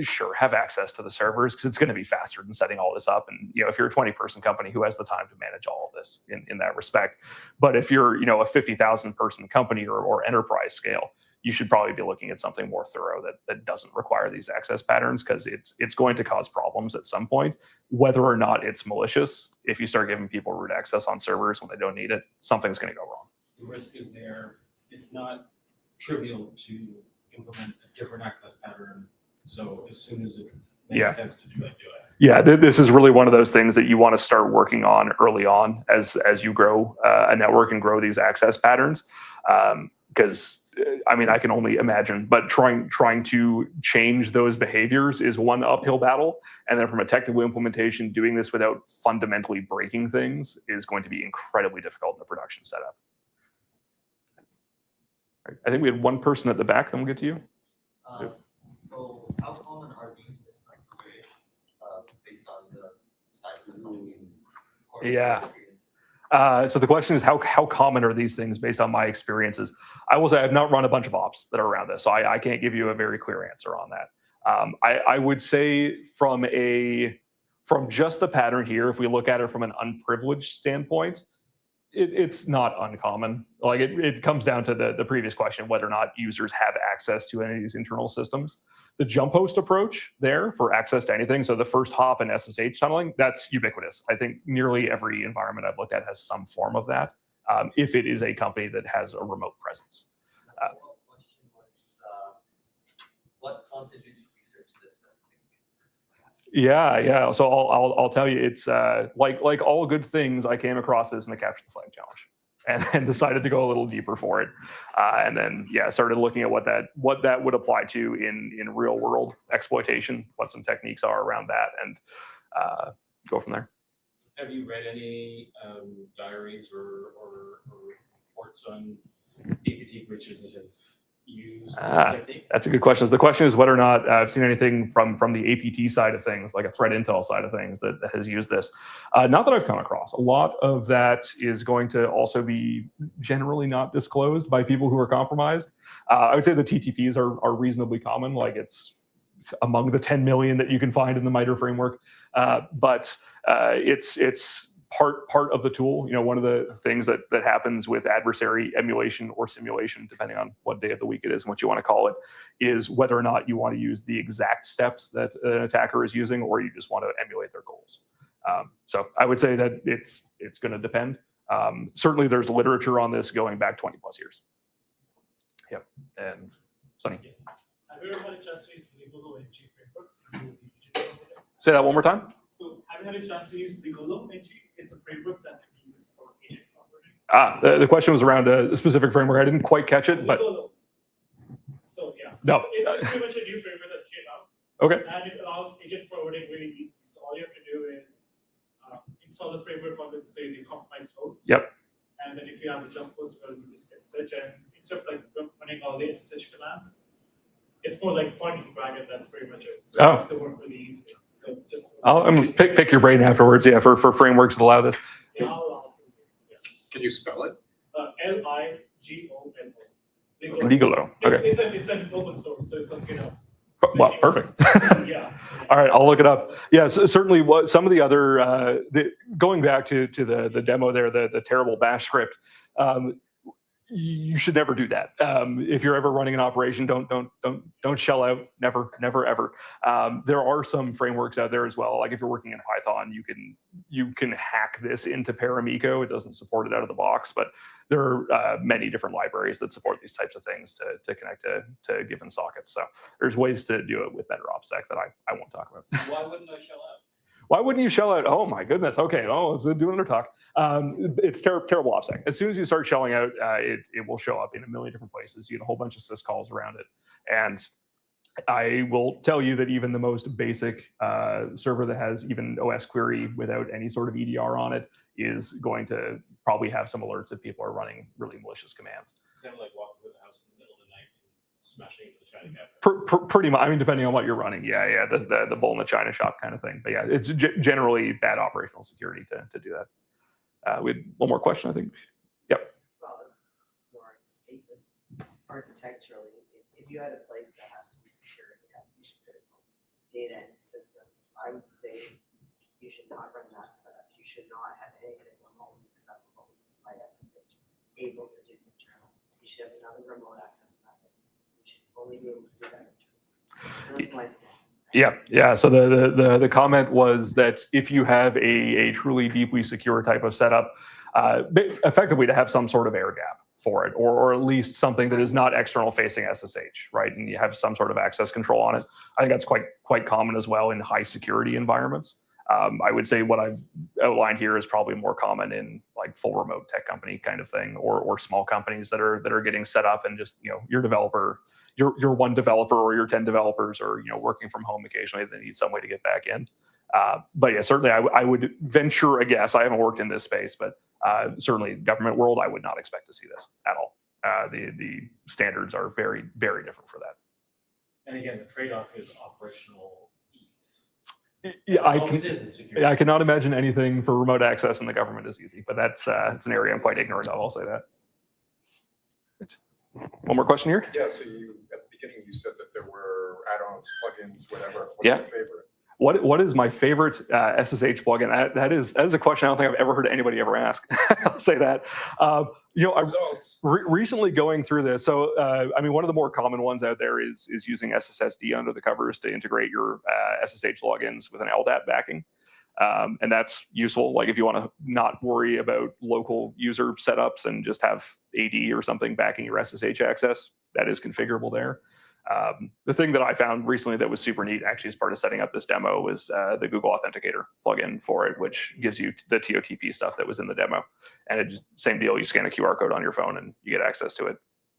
Speaker 2: sure, have access to the servers because it's going to be faster than setting all this up. And if you're a 20-person company, who has the time to manage all of this in that respect? But if you're a 50,000 person company or enterprise scale, you should probably be looking at something more thorough that doesn't require these access patterns, because it's going to cause problems at some point, whether or not it's malicious. If you start giving people root access on servers when they don't need it, something's going to go wrong.
Speaker 6: The risk is there. It's not trivial to implement a different access pattern. So as soon as it makes sense to do it, do it.
Speaker 2: Yeah, this is really one of those things that you want to start working on early on as you grow a network and grow these access patterns. Because I mean, I can only imagine, but trying to change those behaviors is one uphill battle. And then from a technical implementation, doing this without fundamentally breaking things is going to be incredibly difficult in the production setup. I think we had one person at the back, then we'll get to you.
Speaker 10: So how common are these misconfigurations based on the size of the company and experiences?
Speaker 2: So the question is, how common are these things based on my experiences? I will say I've not run a bunch of ops that are around this, so I can't give you a very clear answer on that. I would say from just the pattern here, if we look at it from an unprivileged standpoint, it's not uncommon. Like it comes down to the previous question, whether or not users have access to any of these internal systems. The jump host approach there for access to anything, so the first hop and SSH tunneling, that's ubiquitous. I think nearly every environment I've looked at has some form of that, if it is a company that has a remote presence.
Speaker 10: One question was, what prompted you to research this specific?
Speaker 2: Yeah. So I'll tell you, it's like all good things, I came across this in the Capture the Flag challenge, and decided to go a little deeper for it, and then started looking at what that would apply to in real world exploitation, what some techniques are around that, and go from there.
Speaker 6: Have you read any diaries or reports on APT breaches that have used this technique?
Speaker 2: That's a good question. The question is whether or not I've seen anything from the APT side of things, like a threat intel side of things that has used this. Not that I've come across. A lot of that is going to also be generally not disclosed by people who are compromised. I would say the TTPs are reasonably common, like it's among the 10 million that you can find in the MITRE framework. But it's part of the tool. One of the things that happens with adversary emulation or simulation, depending on what day of the week it is and what you want to call it, is whether or not you want to use the exact steps that an attacker is using, or you just want to emulate their goals. So I would say that it's going to depend. Certainly there's literature on this going back 20 plus years. Yep. And Sunny.
Speaker 9: Have you ever had a chance to use the Golo NG framework?
Speaker 2: Say that one more time.
Speaker 9: So have you had a chance to use the Golo NG? It's a framework that can be used for agent forwarding.
Speaker 2: The question was around a specific framework. I didn't quite catch it, but
Speaker 9: Golo. So yeah.
Speaker 2: No.
Speaker 9: It's pretty much a new framework that came out.
Speaker 2: Okay.
Speaker 9: And it allows agent forwarding really easily. So all you have to do is install the framework on, let's say, the compromised host.
Speaker 2: Yep.
Speaker 9: And then if you have a jump host, well, you just SSH, and instead of running all the SSH commands, it's more like point and drag, and that's pretty much it. So it makes the work really easy. So just
Speaker 2: pick your brain afterwards. Yeah, for frameworks that allow this.
Speaker 9: yeah.
Speaker 3: Can you spell it?
Speaker 9: Ligolo.
Speaker 2: Ligolo. Okay.
Speaker 9: It's an open source, so it's okay now.
Speaker 2: Well, perfect.
Speaker 9: Yeah.
Speaker 2: All right, I'll look it up. Yeah, so certainly what some of the other going back to the demo there, the terrible bash script. You should never do that. If you're ever running an operation, don't shell out. Never, ever. There are some frameworks out there as well. Like if you're working in Python, you can hack this into Paramiko. It doesn't support it out of the box, but there are many different libraries that support these types of things to connect to given sockets. So there's ways to do it with better OPSEC that I won't talk about.
Speaker 6: Why wouldn't I shell out?
Speaker 2: Why wouldn't you shell out? Oh my goodness. Okay. Oh, let's do another talk. It's terrible OPSEC. As soon as you start shelling out, it will show up in a million different places. You get a whole bunch of syscalls around it. And I will tell you that even the most basic server that has even OS query without any sort of EDR on it is going to probably have some alerts if people are running really malicious commands.
Speaker 6: Kind of like walking through the house in the middle of the night and smashing into the china cabinet.
Speaker 2: Pretty much. I mean, depending on what you're running. Yeah. The bull in the china shop kind of thing. But yeah, it's generally bad operational security to do that. We had one more question, I think. Yep.
Speaker 5: Well, it's more statement architecturally. If you had a place that has to be secure and you have mission critical data and systems, I would say you should not run that setup. You should not have anything remotely accessible by SSH, able to do internal. You should have another remote access method. only be able to do that. That's my stand.
Speaker 2: Yeah. So the comment was that if you have a truly deeply secure type of setup, effectively to have some sort of air gap for it, or at least something that is not external facing SSH, right? And you have some sort of access control on it. I think that's quite common as well in high security environments. I would say what I've outlined here is probably more common in like full remote tech company kind of thing, or small companies that are getting set up and just, your developer, your one developer or your 10 developers are, working from home occasionally. They need some way to get back in. But yeah, certainly I would venture a guess. I haven't worked in this space, but certainly government world, I would not expect to see this at all. The standards are very, very different for that.
Speaker 6: And again, the trade-off is operational ease.
Speaker 2: Yeah, I cannot imagine anything for remote access in the government is easy, but that's it's an area I'm quite ignorant of. I'll say that. One more question here.
Speaker 3: Yeah, so you, at the beginning, you said that there were add-ons, plugins, whatever. What's
Speaker 2: Yeah.
Speaker 3: your favorite?
Speaker 2: What is my favorite SSH plugin? That is a question I don't think I've ever heard anybody ever ask. I'll say that. I recently going through this. So one of the more common ones out there is using SSSD under the covers to integrate your SSH logins with an LDAP backing. And that's useful. Like if you want to not worry about local user setups and just have AD or something backing your SSH access, that is configurable there. The thing that I found recently that was super neat, actually, as part of setting up this demo, was the Google Authenticator plugin for it, which gives you the TOTP stuff that was in the demo. And same deal, you scan a QR code on your phone and you get access to it.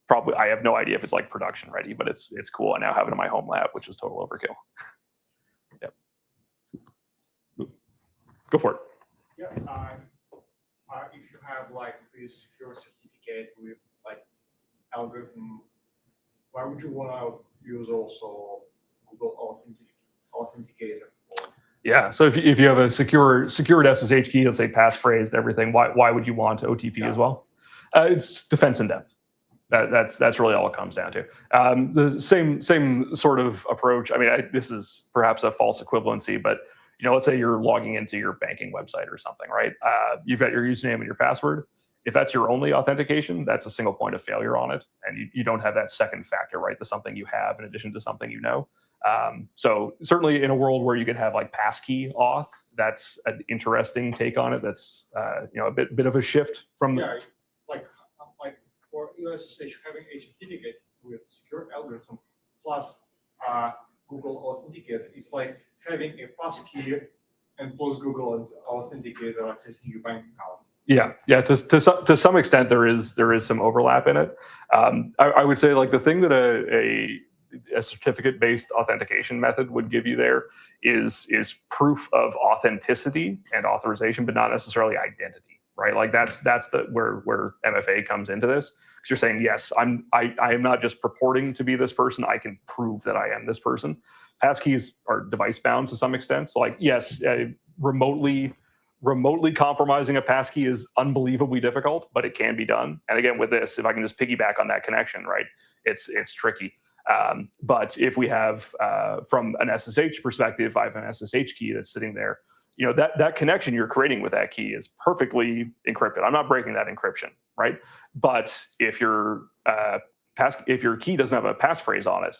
Speaker 2: Probably, I have no idea if it's like production ready, but it's cool. I now have it in my home lab, which is total overkill. Yep. Go for it.
Speaker 8: Yeah, if you have like this secure certificate with like algorithm, why would you want to use also Google Authenticator?
Speaker 2: Yeah, so if you have a secured SSH key, let's say passphrase, everything, why would you want OTP as well? It's defense in depth. That's really all it comes down to. The same sort of approach. This is perhaps a false equivalency, but let's say you're logging into your banking website or something, right? You've got your username and your password. If that's your only authentication, that's a single point of failure on it, and you don't have that second factor, right? That's something you have in addition to something you know. So certainly in a world where you could have like passkey auth, that's an interesting take on it. That's a bit of a shift from
Speaker 8: like for USSH, having a certificate with secure algorithm plus Google Authenticator is like having a passkey and plus Google Authenticator accessing your bank account.
Speaker 2: Yeah. To some extent, there is some overlap in it. I would say like the thing that a certificate-based authentication method would give you there is proof of authenticity and authorization, but not necessarily identity, right? Like that's where MFA comes into this. Because you're saying, yes, I am not just purporting to be this person. I can prove that I am this person. Passkeys are device bound to some extent. So like, yes, remotely compromising a passkey is unbelievably difficult, but it can be done. And again, with this, if I can just piggyback on that connection, right, it's tricky. But if we have, from an SSH perspective, I have an SSH key that's sitting there, that connection you're creating with that key is perfectly encrypted. I'm not breaking that encryption, right? But if your key doesn't have a passphrase on it,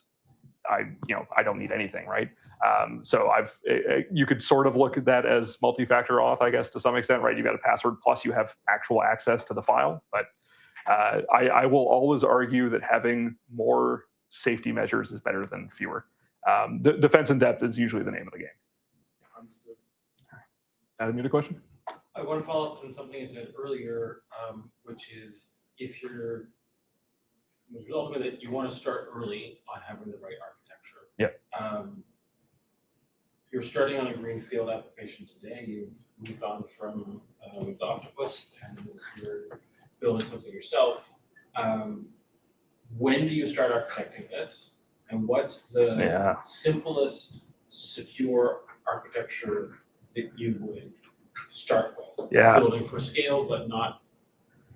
Speaker 2: I don't need anything, right? So you could sort of look at that as multi-factor auth, I guess, to some extent, right? You've got a password plus you have actual access to the file. But I will always argue that having more safety measures is better than fewer. The defense in depth is usually the name of the game.
Speaker 6: Understood.
Speaker 2: Adam, you had a question?
Speaker 6: I want to follow up on something you said earlier, which is if you're ultimately that you want to start early on having the right architecture.
Speaker 2: Yeah.
Speaker 6: You're starting on a greenfield application today. You've moved on from the Octopus and you're building something yourself. When do you start architecting this? And what's the simplest secure architecture that you would start with?
Speaker 2: Yeah.
Speaker 6: Building for scale, but not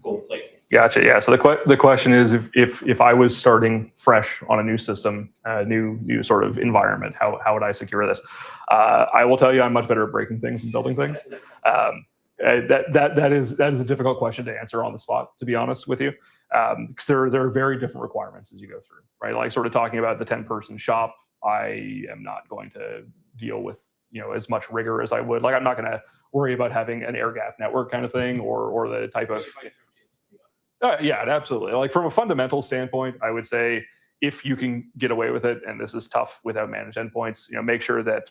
Speaker 6: gold plating.
Speaker 2: Gotcha. Yeah. So the question is, if I was starting fresh on a new system, new sort of environment, how would I secure this? I will tell you, I'm much better at breaking things than building things. That is a difficult question to answer on the spot, to be honest with you. Because there are very different requirements as you go through, right? Like sort of talking about the 10-person shop, I am not going to deal with as much rigor as I would. Like I'm not going to worry about having an air gap network kind of thing or the type of. Yeah, absolutely. Like from a fundamental standpoint, I would say if you can get away with it, and this is tough without managed endpoints, make sure that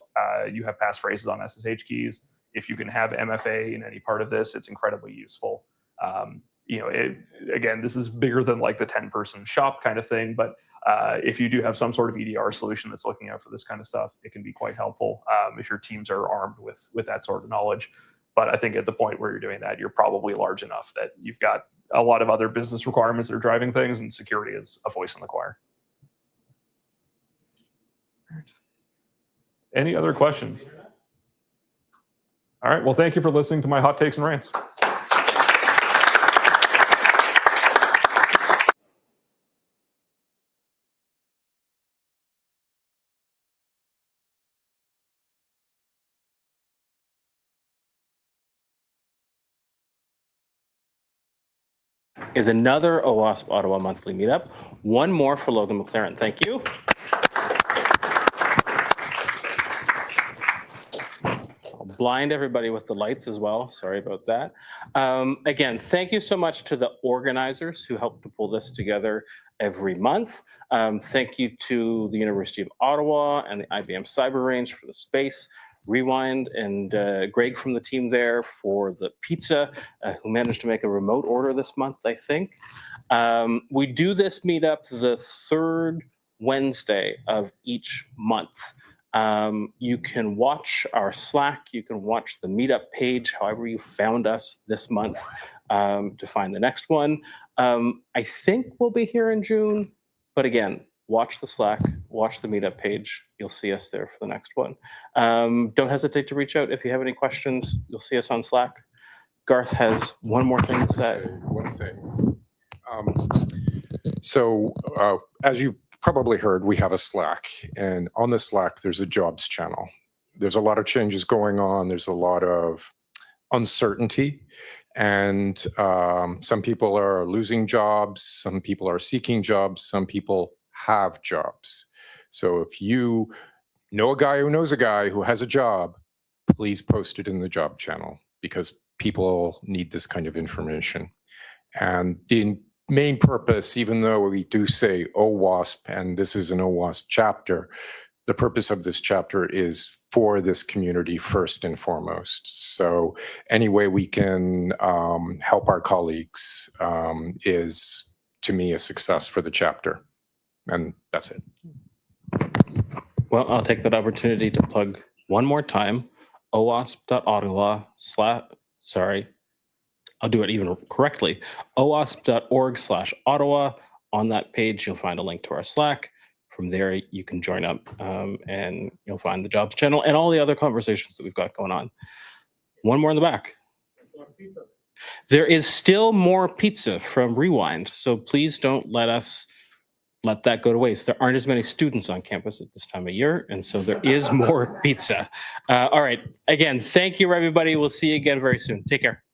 Speaker 2: you have passphrases on SSH keys. If you can have MFA in any part of this, it's incredibly useful. Again, this is bigger than like the 10-person shop kind of thing, but if you do have some sort of EDR solution that's looking out for this kind of stuff, it can be quite helpful if your teams are armed with that sort of knowledge. But I think at the point where you're doing that, you're probably large enough that you've got a lot of other business requirements that are driving things, and security is a voice in the choir. All right. Any other questions? All right. Well, thank you for listening to my hot takes and rants.
Speaker 1: Is another OWASP Ottawa monthly meetup. One more for Logan McLaren. Thank you. I'll blind everybody with the lights as well. Sorry about that. Again, thank you so much to the organizers who helped to pull this together every month. Thank you to the University of Ottawa and the IBM Cyber Range for the space. Rewind and Greg from the team there for the pizza, who managed to make a remote order this month, I think. We do this meetup the third Wednesday of each month. You can watch our Slack, you can watch the meetup page, however you found us this month, to find the next one. I think we'll be here in June, but again, watch the Slack, watch the meetup page. You'll see us there for the next one. Don't hesitate to reach out if you have any questions. You'll see us on Slack. Garth has one more thing to say.
Speaker 3: One thing. As you probably heard, we have a Slack, and on the Slack, there's a jobs channel. There's a lot of changes going on. There's a lot of uncertainty, and some people are losing jobs. Some people are seeking jobs. Some people have jobs. So if you know a guy who knows a guy who has a job, please post it in the job channel, because people need this kind of information. And the main purpose, even though we do say OWASP, and this is an OWASP chapter, the purpose of this chapter is for this community first and foremost. So any way we can help our colleagues is, to me, a success for the chapter. And that's it.
Speaker 1: Well, I'll take that opportunity to plug one more time, owasp.ottawa/ sorry, I'll do it even correctly, owasp.org/Ottawa. On that page, you'll find a link to our Slack. From there, you can join up and you'll find the jobs channel and all the other conversations that we've got going on. One more in the back. There is still more pizza from Rewind, so please don't let that go to waste. There aren't as many students on campus at this time of year, and so there is more pizza. All right. Again, thank you, everybody. We'll see you again very soon. Take care.